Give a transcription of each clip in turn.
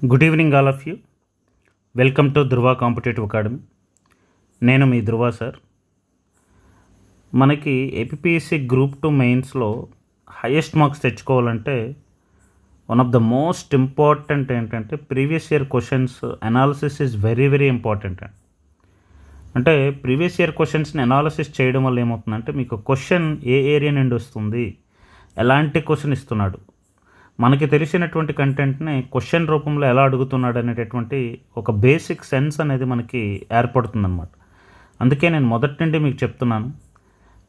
Good evening all of you. Welcome to Dhruva competitive academy. నేను మీ Dhruva sir. మనకి APSC group 2 మెయిన్స్లో హైయెస్ట్ మార్క్స్ తెచ్చుకోవాలంటే one of the most important ఏంటంటే previous year questions analysis is very very important. అంటే previous year క్వశ్చన్స్ని analysis చేయడం వల్ల ఏమవుతుందంటే మీకు క్వశ్చన్ ఏ ఏరియా నుండి వస్తుంది, ఎలాంటి క్వశ్చన్ ఇస్తున్నాడు, మనకి తెలిసినటువంటి కంటెంట్ని క్వశ్చన్ రూపంలో ఎలా అడుగుతున్నాడు అనేటటువంటి ఒక బేసిక్ సెన్స్ అనేది మనకి ఏర్పడుతుందన్నమాట. అందుకే నేను మొదటి నుండి మీకు చెప్తున్నాను,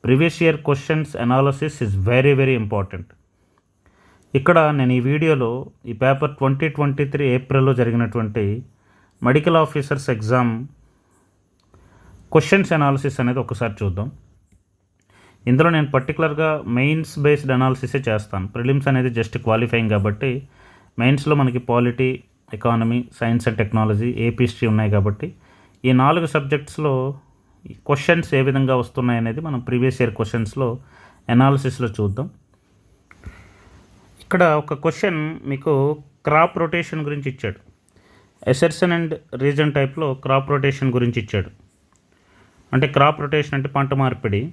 previous year questions analysis is very very important. ఇక్కడ నేను ఈ వీడియోలో ఈ పేపర్ 2023 ఏప్రిల్లో జరిగినటువంటి medical officers exam questions analysis అనేది ఒకసారి చూద్దాం. ఇందులో నేను పర్టికులర్గా మెయిన్స్ బేస్డ్ అనాలిసిసే చేస్తాను. ప్రిలిమ్స్ అనేది జస్ట్ క్వాలిఫైయింగ్ కాబట్టి మెయిన్స్లో మనకి polity, economy, science and technology, AP history ఉన్నాయి కాబట్టి ఈ 4 సబ్జెక్ట్స్లో క్వశ్చన్స్ ఏ విధంగా వస్తున్నాయి అనేది మనం ప్రీవియస్ ఇయర్ క్వశ్చన్స్లో అనాలిసిస్లో చూద్దాం. ఇక్కడ ఒక క్వశ్చన్ మీకు క్రాప్ రొటేషన్ గురించి ఇచ్చాడు. ఎసర్సన్ అండ్ రీజన్ టైప్లో క్రాప్ రొటేషన్ గురించి ఇచ్చాడు. అంటే క్రాప్ రొటేషన్ అంటే పంట మార్పిడి.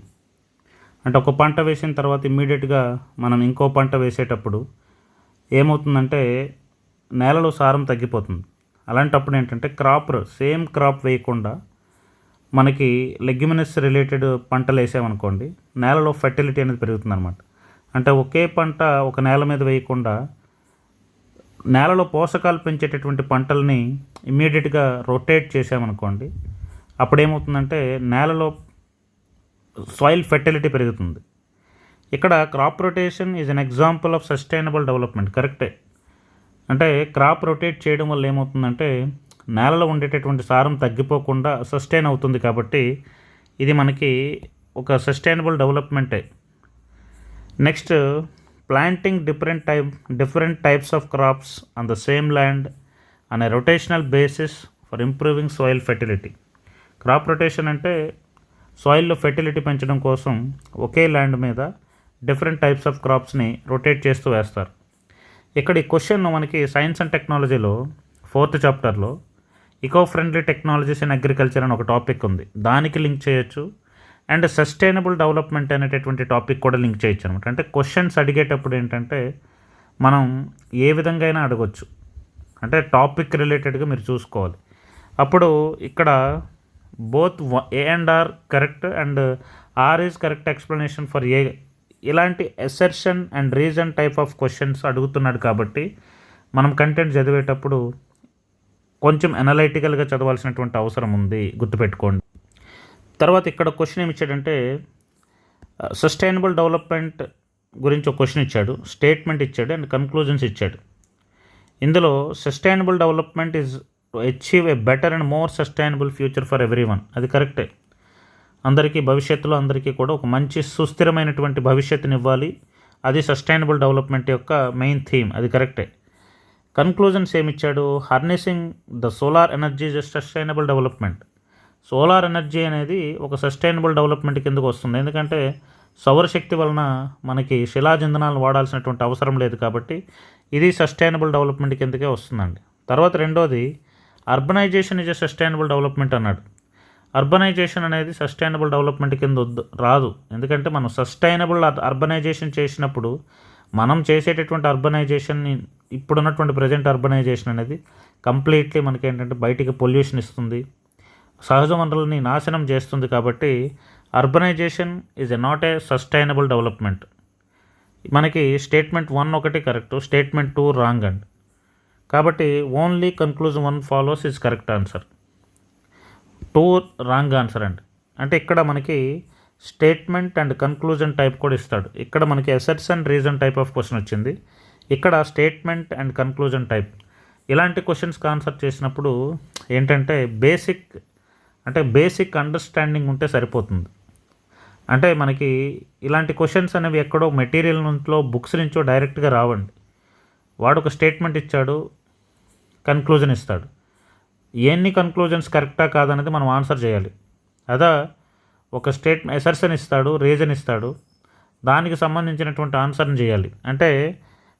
అంటే ఒక పంట వేసిన తర్వాత ఇమ్మీడియట్గా మనం ఇంకో పంట వేసేటప్పుడు ఏమవుతుందంటే నేలలో సారం తగ్గిపోతుంది. అలాంటప్పుడు ఏంటంటే సేమ్ క్రాప్ వేయకుండా మనకి లెగ్యుమినస్ రిలేటెడ్ పంటలు వేసామనుకోండి, నేలలో ఫెర్టిలిటీ అనేది పెరుగుతుంది అనమాట. అంటే ఒకే పంట ఒక నేల మీద వేయకుండా నేలలో పోషకాలు పెంచేటటువంటి పంటల్ని ఇమ్మీడియట్గా రొటేట్ చేసామనుకోండి, అప్పుడేమవుతుందంటే నేలలో సాయిల్ ఫెర్టిలిటీ పెరుగుతుంది. ఇక్కడ crop rotation is an example of sustainable development. కరెక్టే. అంటే క్రాప్ రొటేట్ చేయడం వల్ల ఏమవుతుందంటే నేలలో ఉండేటటువంటి సారం తగ్గిపోకుండా సస్టైన్ అవుతుంది. కాబట్టి ఇది మనకి ఒక సస్టైనబుల్ డెవలప్మెంటే. Next, planting different types of crops on the same land on a rotational basis for improving soil fertility. Crop rotation అంటే సాయిల్లో ఫెర్టిలిటీ పెంచడం కోసం ఒకే ల్యాండ్ మీద డిఫరెంట్ టైప్స్ ఆఫ్ క్రాప్స్ని రొటేట్ చేస్తూ వేస్తారు. ఇక్కడ ఈ క్వశ్చన్ మనకి సైన్స్ అండ్ టెక్నాలజీలో 4th చాప్టర్లో ఇకో ఫ్రెండ్లీ టెక్నాలజీస్ ఇన్ అగ్రికల్చర్ అని ఒక టాపిక్ ఉంది, దానికి లింక్ చేయొచ్చు. అండ్ సస్టైనబుల్ డెవలప్మెంట్ అనేటటువంటి టాపిక్ కూడా లింక్ చేయొచ్చు అనమాట. అంటే క్వశ్చన్స్ అడిగేటప్పుడు ఏంటంటే మనం ఏ విధంగా అయినా అడగొచ్చు. అంటే టాపిక్ రిలేటెడ్గా మీరు చూసుకోవాలి. అప్పుడు ఇక్కడ both A and R correct and R is correct explanation for A. ఇలాంటి assertion and reason type of questions అడుగుతున్నాడు కాబట్టి మనం కంటెంట్ చదివేటప్పుడు కొంచెం అనలైటికల్గా చదవాల్సినటువంటి అవసరం ఉంది, గుర్తుపెట్టుకోండి. తర్వాత ఇక్కడ క్వశ్చన్ ఏమి ఇచ్చాడంటే సస్టైనబుల్ డెవలప్మెంట్ గురించి ఒక క్వశ్చన్ ఇచ్చాడు, స్టేట్మెంట్ ఇచ్చాడు అండ్ కన్క్లూజన్స్ ఇచ్చాడు. ఇందులో sustainable development is to achieve a better and more sustainable future for everyone. అది కరెక్టే. భవిష్యత్తులో అందరికీ కూడా ఒక మంచి సుస్థిరమైనటువంటి భవిష్యత్తుని ఇవ్వాలి. అది సస్టైనబుల్ డెవలప్మెంట్ యొక్క మెయిన్ థీమ్. అది కరెక్టే. కన్క్లూజన్స్ ఏమిచ్చాడు? Harnessing the solar energy is sustainable development. Solar energy అనేది ఒక సస్టైనబుల్ డెవలప్మెంట్ కిందకు వస్తుంది. ఎందుకంటే సౌరశక్తి వలన మనకి శిలాజంధనాలను వాడాల్సినటువంటి అవసరం లేదు కాబట్టి ఇది సస్టైనబుల్ డెవలప్మెంట్ కిందకే వస్తుందండి. తర్వాత రెండోది, urbanization is a sustainable development అన్నాడు. అర్బనైజేషన్ అనేది సస్టైనబుల్ డెవలప్మెంట్ కింద రాదు. ఎందుకంటే మనం సస్టైనబుల్ అర్బనైజేషన్ చేసినప్పుడు మనం చేసేటటువంటి అర్బనైజేషన్ని ఇప్పుడున్నటువంటి ప్రజెంట్ అర్బనైజేషన్ అనేది కంప్లీట్లీ మనకి ఏంటంటే బయటికి పొల్యూషన్ ఇస్తుంది, సహజ వనరులని నాశనం చేస్తుంది. కాబట్టి urbanization is not a sustainable development. మనకి స్టేట్మెంట్ 1 ఒకటి కరెక్ట్, స్టేట్మెంట్ 2 రాంగ్ అండి. కాబట్టి only conclusion 1 follows is correct answer, 2 wrong answer అండి. అంటే ఇక్కడ మనకి స్టేట్మెంట్ అండ్ కన్క్లూజన్ టైప్ కూడా ఇస్తాడు. ఇక్కడ మనకి assertion and reason type of question వచ్చింది, ఇక్కడ స్టేట్మెంట్ అండ్ కన్క్లూజన్ టైప్. ఇలాంటి క్వశ్చన్స్కి ఆన్సర్ చేసినప్పుడు ఏంటంటే బేసిక్ అండర్స్టాండింగ్ ఉంటే సరిపోతుంది. అంటే మనకి ఇలాంటి క్వశ్చన్స్ అనేవి ఎక్కడో మెటీరియల్ నుంచో బుక్స్ నుంచో డైరెక్ట్గా రావండి. వాడు ఒక స్టేట్మెంట్ ఇచ్చాడు, కన్క్లూజన్ ఇస్తాడు. ఎన్ని కన్క్లూజన్స్ కరెక్టా కాదనేది మనం ఆన్సర్ చేయాలి. అదా ఒక అసర్షన్ ఇస్తాడు, రీజన్ ఇస్తాడు, దానికి సంబంధించినటువంటి ఆన్సర్ని చేయాలి. అంటే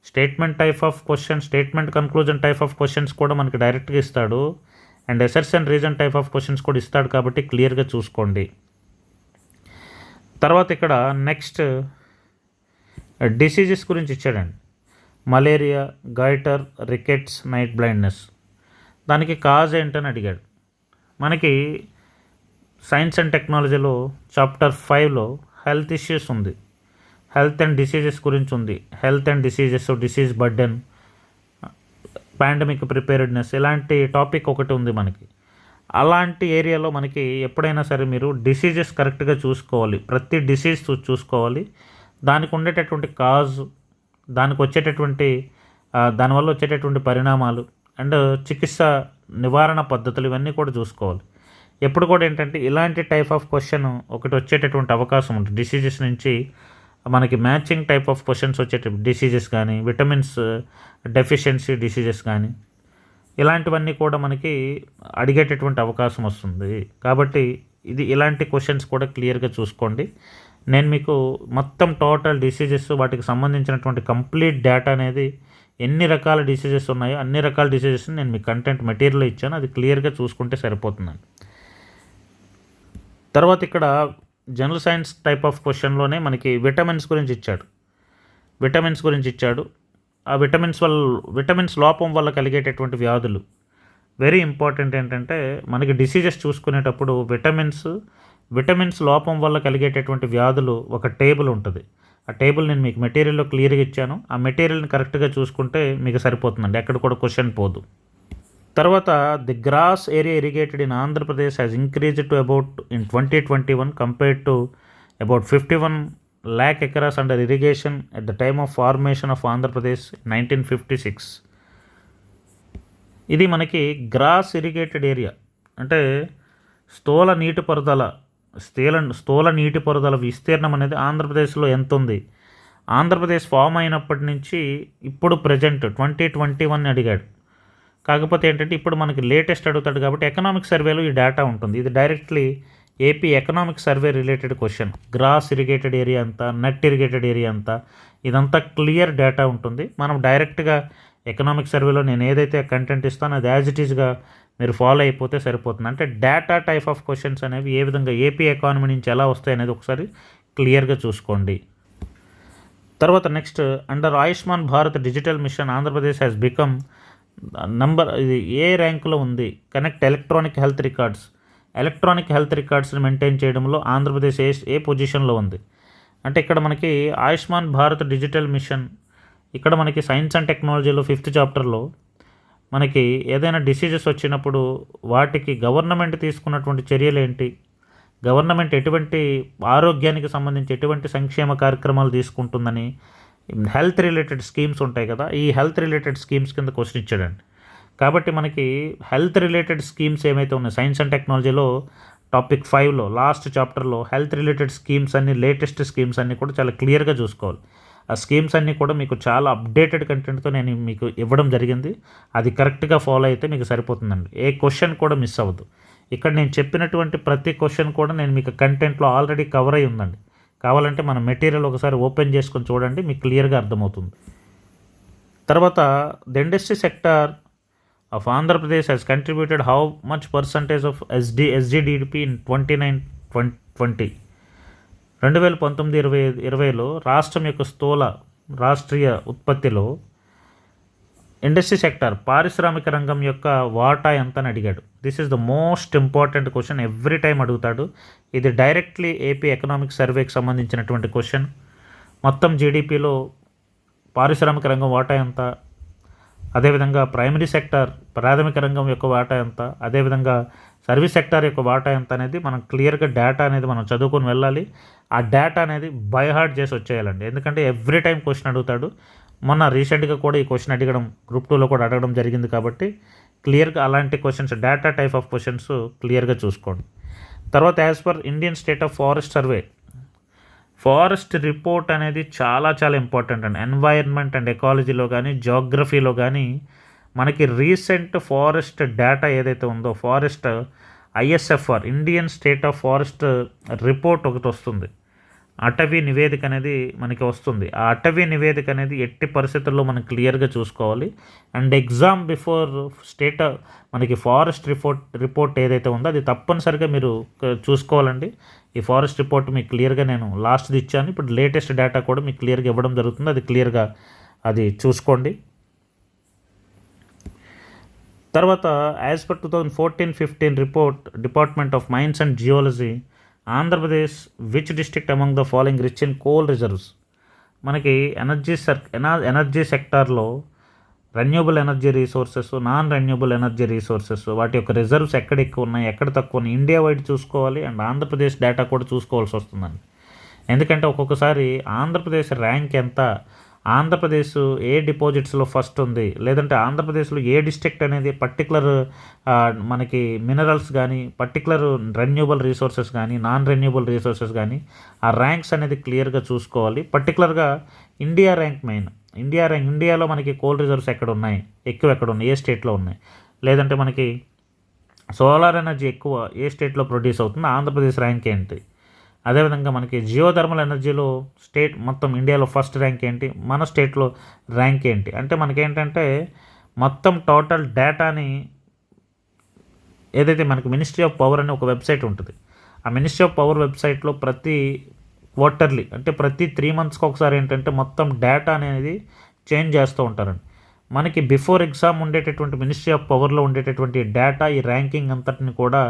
statement type of question, statement conclusion type of questions కూడా మనకి డైరెక్ట్గా ఇస్తాడు, and assertion reason type of questions కూడా ఇస్తాడు, కాబట్టి క్లియర్గా చూసుకోండి. తర్వాత ఇక్కడ నెక్స్ట్ డిసీజెస్ గురించి ఇచ్చాడండి. Malaria, goitre, rickets, night blindness. దానికి కాజ్ ఏంటని అడిగాడు. మనకి సైన్స్ అండ్ టెక్నాలజీలో చాప్టర్ 5లో హెల్త్ ఇష్యూస్ ఉంది, హెల్త్ అండ్ డిసీజెస్ గురించి ఉంది. Health and diseases, disease burden, pandemic preparedness, ఇలాంటి టాపిక్ ఒకటి ఉంది మనకి. అలాంటి ఏరియాలో మనకి ఎప్పుడైనా సరే మీరు డిసీజెస్ కరెక్ట్గా చూసుకోవాలి, ప్రతి డిసీజ్ చూసుకోవాలి, దానికి ఉండేటటువంటి కాజ్, దానికి వచ్చేటటువంటి దానివల్ల వచ్చేటటువంటి పరిణామాలు అండ్ చికిత్స నివారణ పద్ధతులు, ఇవన్నీ కూడా చూసుకోవాలి. ఎప్పుడు కూడా ఏంటంటే ఇలాంటి టైప్ ఆఫ్ క్వశ్చన్ ఒకటి వచ్చేటటువంటి అవకాశం ఉంటుంది. డిసీజెస్ నుంచి మనకి మ్యాచింగ్ టైప్ ఆఫ్ క్వశ్చన్స్ వచ్చేటప్పుడు డిసీజెస్ కానీ, విటమిన్స్ డెఫిషియన్సీ డిసీజెస్ కానీ, ఇలాంటివన్నీ కూడా మనకి అడిగేటటువంటి అవకాశం వస్తుంది. కాబట్టి ఇలాంటి క్వశ్చన్స్ కూడా క్లియర్గా చూసుకోండి. నేను మీకు మొత్తం టోటల్ డిసీజెస్, వాటికి సంబంధించినటువంటి కంప్లీట్ డేటా అనేది, ఎన్ని రకాల డిసీజెస్ ఉన్నాయో అన్ని రకాల డిసీజెస్ని నేను మీకు కంటెంట్ మెటీరియల్ ఇచ్చాను, అది క్లియర్గా చూసుకుంటే సరిపోతుందండి. తర్వాత ఇక్కడ జనరల్ సైన్స్ టైప్ ఆఫ్ క్వశ్చన్లోనే మనకి విటమిన్స్ గురించి ఇచ్చాడు. ఆ విటమిన్స్ లోపం వల్ల కలిగేటటువంటి వ్యాధులు వెరీ ఇంపార్టెంట్. ఏంటంటే మనకి డిసీజెస్ చూసుకునేటప్పుడు విటమిన్స్ లోపం వల్ల కలిగేటటువంటి వ్యాధులు ఒక టేబుల్ ఉంటుంది. ఆ టేబుల్ నేను మీకు మెటీరియల్లో క్లియర్గా ఇచ్చాను. ఆ మెటీరియల్ని కరెక్ట్గా చూసుకుంటే మీకు సరిపోతుందండి, ఎక్కడ కూడా క్వశ్చన్ పోదు. తర్వాత the gross area irrigated in Andhra Pradesh has increased to about in 2021 compared to about 51 lakh acres under irrigation at the time of formation of Andhra Pradesh 1956. ఇది మనకి గ్రాస్ ఇరిగేటెడ్ ఏరియా అంటే స్థూల నీటిపారుదల విస్తీర్ణం అనేది ఆంధ్రప్రదేశ్లో ఎంత ఉంది. ఆంధ్రప్రదేశ్ ఫామ్ అయినప్పటి నుంచి ఇప్పుడు ప్రజెంట్ 2021 అడిగాడు. కాకపోతే ఏంటంటే ఇప్పుడు మనకి లేటెస్ట్ అడుగుతాడు కాబట్టి ఎకనామిక్ సర్వేలో ఈ డేటా ఉంటుంది. ఇది directly AP economic survey related question. Gross irrigated area అంతా, నెట్ ఇరిగేటెడ్ ఏరియా అంతా, ఇదంతా క్లియర్ డేటా ఉంటుంది. మనం డైరెక్ట్గా ఎకనామిక్ సర్వేలో నేను ఏదైతే కంటెంట్ ఇస్తానో అది యాజ్ ఇట్ ఈస్గా మీరు ఫాలో అయిపోతే సరిపోతుంది. అంటే డేటా టైప్ ఆఫ్ క్వశ్చన్స్ అనేవి ఏ విధంగా ఏపీ ఎకానమీ నుంచి ఎలా వస్తాయి అనేది ఒకసారి క్లియర్గా చూసుకోండి. తర్వాత next under Ayushman Bharat digital machine Andhra Pradesh has become ఇది ఏ ర్యాంకులో ఉంది. కనెక్ట్ ఎలక్ట్రానిక్ హెల్త్ రికార్డ్స్ని మెయింటైన్ చేయడంలో ఆంధ్రప్రదేశ్ ఏ పొజిషన్లో ఉంది అంటే ఇక్కడ మనకి ఆయుష్మాన్ భారత్ డిజిటల్ మిషన్, ఇక్కడ మనకి సైన్స్ అండ్ టెక్నాలజీలో 5th చాప్టర్లో మనకి ఏదైనా డిసీజెస్ వచ్చినప్పుడు వాటికి గవర్నమెంట్ తీసుకున్నటువంటి చర్యలు ఏంటి, గవర్నమెంట్ ఎటువంటి ఆరోగ్యానికి సంబంధించి ఎటువంటి సంక్షేమ కార్యక్రమాలు తీసుకుంటుందని, హెల్త్ రిలేటెడ్ స్కీమ్స్ ఉంటాయి కదా, ఈ హెల్త్ రిలేటెడ్ స్కీమ్స్ కింద క్వశ్చన్ ఇచ్చాడండి. కాబట్టి మనకి హెల్త్ రిలేటెడ్ స్కీమ్స్ ఏమైతే ఉన్నాయో సైన్స్ అండ్ టెక్నాలజీలో టాపిక్ 5లో లాస్ట్ చాప్టర్లో హెల్త్ రిలేటెడ్ స్కీమ్స్ అన్ని, లేటెస్ట్ స్కీమ్స్ అన్నీ కూడా చాలా క్లియర్గా చూసుకోవాలి. ఆ స్కీమ్స్ అన్నీ కూడా మీకు చాలా అప్డేటెడ్ కంటెంట్తో నేను మీకు ఇవ్వడం జరిగింది. అది కరెక్ట్గా ఫాలో అయితే మీకు సరిపోతుందండి. ఏ క్వశ్చన్ కూడా మిస్ అవ్వదు. ఇక్కడ నేను చెప్పినటువంటి ప్రతి క్వశ్చన్ కూడా నేను మీకు కంటెంట్లో ఆల్రెడీ కవర్ అయి ఉందండి. కావాలంటే మన మెటీరియల్ ఒకసారి ఓపెన్ చేసుకొని చూడండి, మీకు క్లియర్గా అర్థమవుతుంది. తర్వాత the industry sector of Andhra Pradesh has contributed how much percentage of SGDP in 2019-20 2019-2020లో రాష్ట్రం యొక్క రాష్ట్రీయ ఉత్పత్తిలో ఇండస్ట్రీ సెక్టర్ పారిశ్రామిక రంగం యొక్క వాటా ఎంత అని అడిగాడు. This is the most important question, every time అడుగుతాడు. ఇది డైరెక్ట్లీ ఏపీ ఎకనామిక్ సర్వేకి సంబంధించినటువంటి క్వశ్చన్. మొత్తం జీడిపిలో పారిశ్రామిక రంగం వాటా ఎంత, అదేవిధంగా ప్రైమరీ సెక్టర్ ప్రాథమిక రంగం యొక్క వాటా ఎంత, అదేవిధంగా సర్వీస్ సెక్టార్ యొక్క వాటా ఎంత అనేది మనం క్లియర్గా డేటా అనేది మనం చదువుకొని వెళ్ళాలి. ఆ డేటా అనేది బై హార్ట్ చేసి వచ్చేయాలండి, ఎందుకంటే ఎవ్రీ టైం క్వశ్చన్ అడుగుతాడు. మొన్న రీసెంట్గా కూడా ఈ క్వశ్చన్ అడగడం గ్రూప్ 2లో కూడా అడగడం జరిగింది. కాబట్టి క్లియర్గా అలాంటి questions, data type of questions క్లియర్గా చూసుకోండి. తర్వాత as per Indian state of forest survey, forest report అనేది చాలా చాలా ఇంపార్టెంట్ అండి. ఎన్వైర్న్మెంట్ అండ్ ఎకాలజీలో కానీ జియోగ్రఫీలో కానీ మనకి రీసెంట్ ఫారెస్ట్ డేటా ఏదైతే ఉందో, forest ISFR Indian state of forest report ఒకటి వస్తుంది. అటవీ నివేదిక అనేది మనకి వస్తుంది. ఆ అటవీ నివేదిక అనేది ఎట్టి పరిస్థితుల్లో మనం క్లియర్గా చూసుకోవాలి. అండ్ ఎగ్జామ్ బిఫోర్ స్టేట్ మనకి ఫారెస్ట్ రిపోర్ట్ ఏదైతే ఉందో అది తప్పనిసరిగా మీరు చూసుకోవాలండి. ఈ ఫారెస్ట్ రిపోర్ట్ మీకు క్లియర్గా నేను లాస్ట్ది ఇచ్చాను. ఇప్పుడు లేటెస్ట్ డేటా కూడా మీకు క్లియర్గా ఇవ్వడం జరుగుతుంది. అది క్లియర్గా అది చూసుకోండి. తర్వాత as per 2014-15 report department of mines and geology, Andhra Pradesh which district among the following rich in coal reserves. మనకి ఎనర్జీ సెక్టార్లో renewable energy resources, non renewable energy resources వాటి యొక్క రిజర్వ్స్ ఎక్కడ ఎక్కువ ఉన్నాయి, ఎక్కడ తక్కువ ఉన్నాయి, ఇండియా వైడ్ చూసుకోవాలి. అండ్ ఆంధ్రప్రదేశ్ డేటా కూడా చూసుకోవాల్సి వస్తుందండి. ఎందుకంటే ఒక్కొక్కసారి ఆంధ్రప్రదేశ్ ర్యాంక్ ఎంత, ఆంధ్రప్రదేశ్ ఏ డిపాజిట్స్లో ఫస్ట్ ఉంది, లేదంటే ఆంధ్రప్రదేశ్లో ఏ డిస్ట్రిక్ట్ అనేది పర్టికులర్ మనకి మినరల్స్ కానీ, పర్టికులర్ రెన్యూబుల్ రీసోర్సెస్ కానీ, నాన్ రెన్యూబుల్ రీసోర్సెస్ కానీ ఆ ర్యాంక్స్ అనేది క్లియర్గా చూసుకోవాలి. పర్టికులర్గా ఇండియా ర్యాంక్ మెయిన్. ఇండియాలో మనకి కోల్ రిజర్వ్స్ ఎక్కడ ఉన్నాయి, ఎక్కడ ఉన్నాయి, ఏ స్టేట్లో ఉన్నాయి, లేదంటే మనకి సోలార్ ఎనర్జీ ఎక్కువ ఏ స్టేట్లో ప్రొడ్యూస్ అవుతుంది, ఆంధ్రప్రదేశ్ ర్యాంక్ ఏంటి. అదేవిధంగా మనకి జియోథర్మల్ ఎనర్జీలో స్టేట్ మొత్తం ఇండియాలో ఫస్ట్ ర్యాంక్ ఏంటి, మన స్టేట్లో ర్యాంక్ ఏంటి. అంటే మనకేంటంటే మొత్తం టోటల్ డేటాని ఏదైతే మనకి మినిస్ట్రీ ఆఫ్ పవర్ అనే ఒక వెబ్సైట్ ఉంటుంది, ఆ మినిస్ట్రీ ఆఫ్ పవర్ వెబ్సైట్లో ప్రతి క్వార్టర్లీ అంటే ప్రతి 3 monthsకి ఒకసారి ఏంటంటే మొత్తం డేటా అనేది చేంజ్ చేస్తూ ఉంటారండి. మనకి బిఫోర్ ఎగ్జామ్ ఉండేటటువంటి మినిస్ట్రీ ఆఫ్ పవర్లో ఉండేటటువంటి డేటా, ఈ ర్యాంకింగ్ అంతటిని కూడా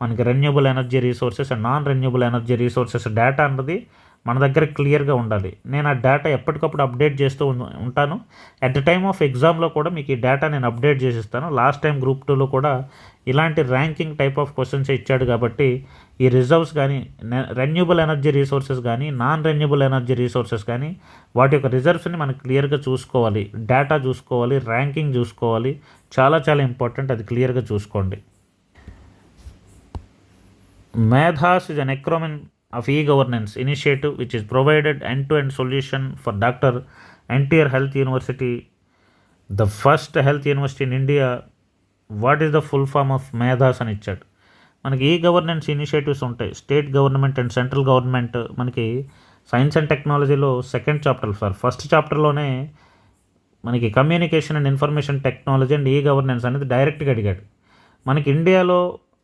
మనకి renewable energy resources and non renewable energy resources data అన్నది మన దగ్గర క్లియర్గా ఉండాలి. నేను ఆ డేటా ఎప్పటికప్పుడు అప్డేట్ చేస్తూ ఉంటాను. అట్ ద టైమ్ ఆఫ్ ఎగ్జామ్లో కూడా మీకు ఈ డేటా నేను అప్డేట్ చేసిస్తాను. లాస్ట్ టైం గ్రూప్ 2లో కూడా ఇలాంటి ర్యాంకింగ్ టైప్ ఆఫ్ క్వశ్చన్స్ ఇచ్చాడు. కాబట్టి ఈ రిజర్వ్స్ కానీ, రెన్యూబుల్ ఎనర్జీ రీసోర్సెస్ కానీ, నాన్ రెన్యూబుల్ ఎనర్జీ రీసోర్సెస్ కానీ వాటి యొక్క రిజర్వ్స్ని మనం క్లియర్గా చూసుకోవాలి, డేటా చూసుకోవాలి, ర్యాంకింగ్ చూసుకోవాలి. చాలా చాలా ఇంపార్టెంట్, అది క్లియర్గా చూసుకోండి. Medhas is an acronym of e-governance initiative which is provided end-to-end solution for Dr. NTR Health University, the first health university in India. What is the full form of Medhas అని ఇచ్చాడు. మనకి ఈ గవర్నెన్స్ ఇనిషియేటివ్స్ ఉంటాయి, state government and central government. మనకి science and టెక్నాలజీలో second chapter first చాప్టర్లోనే మనకి communication and information technology and e governance అనేది డైరెక్ట్గా అడిగాడు. మనకి ఇండియాలో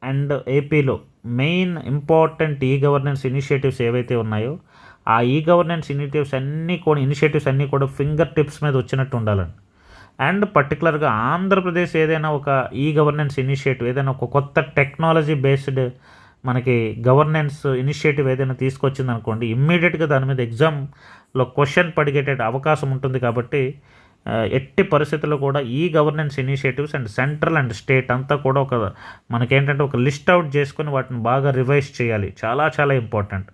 అండ్ ఏపీలో main important e governance initiatives ఏవైతే ఉన్నాయో ఆ ఈ గవర్నెన్స్ ఇనిషియేటివ్స్ అన్నీ కూడా ఫింగర్ టిప్స్ మీద వచ్చినట్టు ఉండాలండి. అండ్ పర్టికులర్గా ఆంధ్రప్రదేశ్ ఏదైనా ఒక ఈ గవర్నెన్స్ ఇనిషియేటివ్, ఏదైనా ఒక కొత్త టెక్నాలజీ బేస్డ్ మనకి గవర్నెన్స్ ఇనిషియేటివ్ ఏదైనా తీసుకొచ్చింది అనుకోండి, ఇమ్మీడియట్గా దాని మీద ఎగ్జామ్లో క్వశ్చన్ పడిగేట అవకాశం ఉంటుంది. కాబట్టి ఎట్టి పరిస్థితుల్లో కూడా e governance initiatives and central and state అంతా కూడా మనకేంటంటే ఒక లిస్ట్ అవుట్ చేసుకొని వాటిని బాగా రివైజ్ చేయాలి. చాలా చాలా ఇంపార్టెంట్.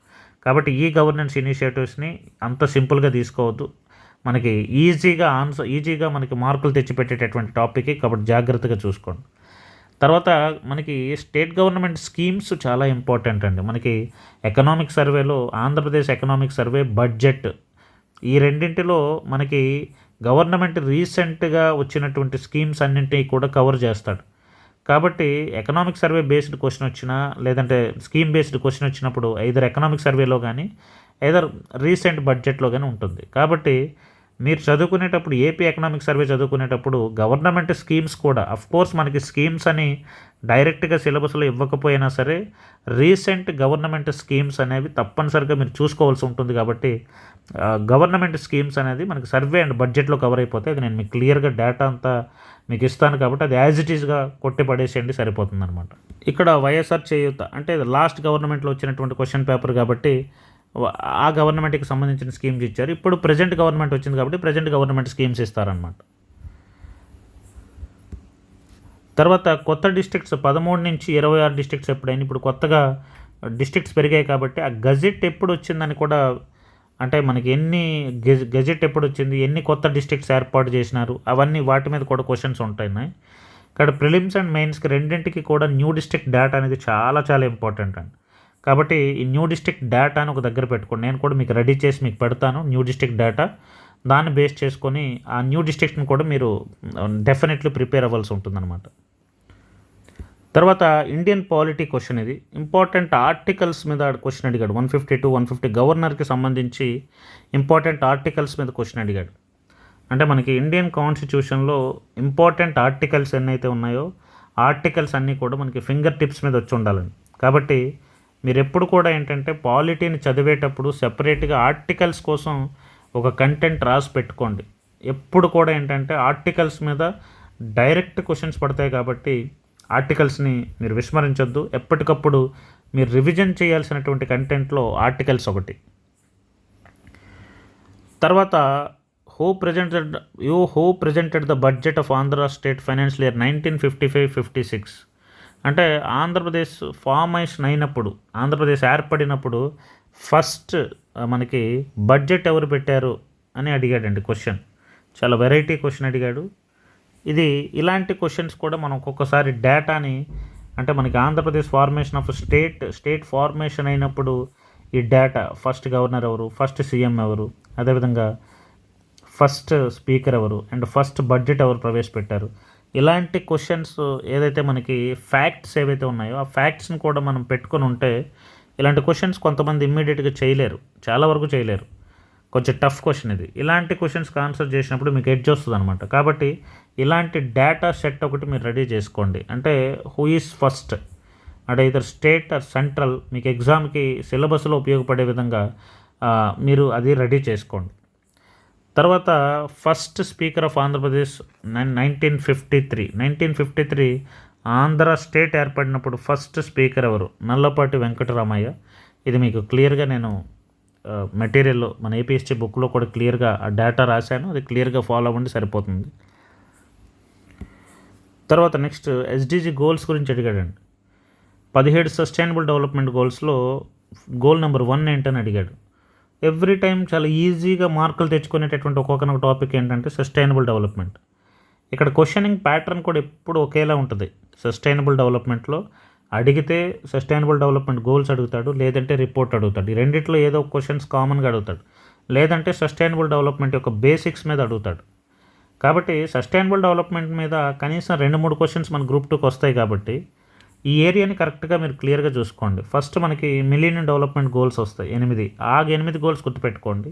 కాబట్టి ఈ గవర్నెన్స్ ఇనిషియేటివ్స్ని అంత సింపుల్గా తీసుకోవద్దు. మనకి ఈజీగా మనకి మార్కులు తెచ్చిపెట్టేటటువంటి టాపిక్, కాబట్టి జాగ్రత్తగా చూసుకోండి. తర్వాత మనకి స్టేట్ గవర్నమెంట్ స్కీమ్స్ చాలా ఇంపార్టెంట్ అండి. మనకి ఎకనామిక్ సర్వేలో ఆంధ్రప్రదేశ్ ఎకనామిక్ సర్వే, బడ్జెట్, ఈ రెండింటిలో మనకి గవర్నమెంట్ రీసెంట్గా వచ్చినటువంటి స్కీమ్స్ అన్నింటినీ కూడా కవర్ చేస్తాడు. కాబట్టి ఎకనామిక్ సర్వే బేస్డ్ క్వశ్చన్ వచ్చినా, లేదంటే స్కీమ్ బేస్డ్ క్వశ్చన్ వచ్చినప్పుడు ఐదర్ ఎకనామిక్ సర్వేలో కానీ ఐదర్ రీసెంట్ బడ్జెట్లో కానీ ఉంటుంది. కాబట్టి మీరు చదువుకునేటప్పుడు ఏపీ ఎకనామిక్ సర్వే చదువుకునేటప్పుడు గవర్నమెంట్ స్కీమ్స్ కూడా, అఫ్కోర్స్ మనకి స్కీమ్స్ అని డైరెక్ట్గా సిలబస్లో ఇవ్వకపోయినా సరే రీసెంట్ గవర్నమెంట్ స్కీమ్స్ అనేవి తప్పనిసరిగా మీరు చూసుకోవాల్సి ఉంటుంది. కాబట్టి గవర్నమెంట్ స్కీమ్స్ అనేది మనకి సర్వే అండ్ బడ్జెట్లో కవర్ అయిపోతే అది నేను మీకు క్లియర్గా డేటా అంతా మీకు ఇస్తాను. కాబట్టి అది యాజ్ ఇట్ ఈస్గా కొట్టి పడేసేయండి, సరిపోతుంది అనమాట. ఇక్కడ వైఎస్ఆర్ చేయూత అంటే లాస్ట్ గవర్నమెంట్లో వచ్చినటువంటి క్వశ్చన్ పేపర్ కాబట్టి ఆ గవర్నమెంట్కి సంబంధించిన స్కీమ్స్ ఇచ్చారు. ఇప్పుడు ప్రజెంట్ గవర్నమెంట్ వచ్చింది కాబట్టి ప్రజెంట్ గవర్నమెంట్ స్కీమ్స్ ఇస్తారనమాట. తర్వాత కొత్త డిస్ట్రిక్ట్స్ 13 నుంచి 26 డిస్ట్రిక్ట్స్ ఎప్పుడైనా, ఇప్పుడు కొత్తగా డిస్ట్రిక్ట్స్ పెరిగాయి కాబట్టి ఆ గజెట్ ఎప్పుడు వచ్చిందని కూడా, అంటే మనకి ఎన్ని గజెట్ ఎప్పుడు వచ్చింది, ఎన్ని కొత్త డిస్ట్రిక్ట్స్ ఏర్పాటు చేసినారు, అవన్నీ వాటి మీద కూడా క్వశ్చన్స్ ఉంటాయి. ఇక్కడ ప్రిలిమ్స్ అండ్ మెయిన్స్కి రెండింటికి కూడా న్యూ డిస్ట్రిక్ట్ డేటా అనేది చాలా చాలా ఇంపార్టెంట్ అండి. కాబట్టి ఈ న్యూ డిస్ట్రిక్ట్ డేటాను ఒక దగ్గర పెట్టుకోండి. నేను కూడా మీకు రెడీ చేసి మీకు పెడతాను న్యూ డిస్ట్రిక్ట్ డేటా. దాన్ని బేస్ చేసుకొని ఆ న్యూ డిస్ట్రిక్ట్ని కూడా మీరు డెఫినెట్లీ ప్రిపేర్ అవ్వాల్సి ఉంటుందన్నమాట. తర్వాత ఇండియన్ పాలిటీ క్వశ్చన్, ఇది ఇంపార్టెంట్ ఆర్టికల్స్ మీద క్వశ్చన్ అడిగాడు. 150 గవర్నర్కి సంబంధించి ఇంపార్టెంట్ ఆర్టికల్స్ మీద క్వశ్చన్ అడిగాడు. అంటే మనకి ఇండియన్ కాన్స్టిట్యూషన్లో ఇంపార్టెంట్ ఆర్టికల్స్ ఎన్నైతే ఉన్నాయో ఆర్టికల్స్ అన్నీ కూడా మనకి ఫింగర్ టిప్స్ మీద వచ్చి ఉండాలండి. కాబట్టి మీరు ఎప్పుడు కూడా ఏంటంటే పాలిటీని చదివేటప్పుడు సెపరేట్గా ఆర్టికల్స్ కోసం ఒక కంటెంట్ రాసి పెట్టుకోండి. ఎప్పుడు కూడా ఏంటంటే ఆర్టికల్స్ మీద డైరెక్ట్ క్వశ్చన్స్ పడతాయి కాబట్టి ఆర్టికల్స్ని మీరు విస్మరించొద్దు. ఎప్పటికప్పుడు మీరు రివిజన్ చేయాల్సినటువంటి కంటెంట్లో ఆర్టికల్స్ ఒకటి. తర్వాత who presented the budget of Andhra state financial year 1955-56. అంటే ఆంధ్రప్రదేశ్ ఫార్మేషన్ అయినప్పుడు, ఆంధ్రప్రదేశ్ ఏర్పడినప్పుడు ఫస్ట్ మనకి బడ్జెట్ ఎవరు పెట్టారు అని అడిగాడండి క్వశ్చన్. చాలా వెరైటీ క్వశ్చన్ అడిగాడు. ఇలాంటి క్వశ్చన్స్ కూడా మనం ఒక్కొక్కసారి డేటాని, అంటే మనకి Andhra Pradesh formation of state formation అయినప్పుడు ఈ డేటా ఫస్ట్ గవర్నర్ ఎవరు, ఫస్ట్ సీఎం ఎవరు, అదేవిధంగా ఫస్ట్ స్పీకర్ ఎవరు అండ్ ఫస్ట్ బడ్జెట్ ఎవరు ప్రవేశపెట్టారు, ఇలాంటి క్వశ్చన్స్ ఏదైతే మనకి ఫ్యాక్ట్స్ ఏవైతే ఉన్నాయో ఆ ఫ్యాక్ట్స్ని కూడా మనం పెట్టుకొని ఉంటే ఇలాంటి క్వశ్చన్స్ కొంతమంది ఇమ్మీడియట్గా చేయలేరు, చాలా వరకు చేయలేరు. కొంచెం టఫ్ క్వశ్చన్ ఇది. ఇలాంటి క్వశ్చన్స్కి ఆన్సర్ చేసినప్పుడు మీకు ఎడ్జ్ వస్తుంది అనమాట. కాబట్టి ఇలాంటి డేటా సెట్ ఒకటి మీరు రెడీ చేసుకోండి. అంటే హూ ఈజ్ ఫస్ట్, అంటే ఇతర స్టేట్ ఆర్ సెంట్రల్, మీకు ఎగ్జామ్కి సిలబస్లో ఉపయోగపడే విధంగా మీరు అది రెడీ చేసుకోండి. తర్వాత first speaker of Andhra Pradesh 1953 Andhra state ఏర్పడినప్పుడు ఫస్ట్ స్పీకర్ ఎవరు, నల్లపాటి వెంకటరామయ్య. ఇది మీకు క్లియర్గా నేను మెటీరియల్లో మన ఏపీఎస్సీ బుక్లో కూడా క్లియర్గా ఆ డేటా రాశాను, అది క్లియర్గా ఫాలో అవ్వండి సరిపోతుంది. తర్వాత నెక్స్ట్ ఎస్డిజి గోల్స్ గురించి అడిగాడండి. 17 సస్టైనబుల్ డెవలప్మెంట్ గోల్స్లో గోల్ నెంబర్ 1 ఏంటని అడిగాడు. ఎవ్రీ టైం చాలా ఈజీగా మార్కులు తెచ్చుకునేటటువంటి ఒక్కొక్క టాపిక్ ఏంటంటే సస్టైనబుల్ డెవలప్మెంట్. ఇక్కడ క్వశ్చనింగ్ ప్యాటర్న్ కూడా ఎప్పుడు ఒకేలా ఉంటుంది. సస్టైనబుల్ డెవలప్మెంట్లో అడిగితే సస్టైనబుల్ డెవలప్మెంట్ గోల్స్ అడుగుతాడు, లేదంటే రిపోర్ట్ అడుగుతాడు. ఈ రెండిట్లో ఏదో క్వశ్చన్స్ కామన్గా అడుగుతాడు, లేదంటే సస్టైనబుల్ డెవలప్మెంట్ యొక్క బేసిక్స్ మీద అడుగుతాడు. కాబట్టి సస్టైనబుల్ డెవలప్మెంట్ మీద కనీసం 2-3 క్వశ్చన్స్ మన గ్రూప్ 2కి వస్తాయి. కాబట్టి ఈ ఏరియాని కరెక్ట్గా మీరు క్లియర్గా చూసుకోండి. ఫస్ట్ మనకి మిలీనియం డెవలప్మెంట్ గోల్స్ వస్తాయి 8, 8 గోల్స్ గుర్తుపెట్టుకోండి.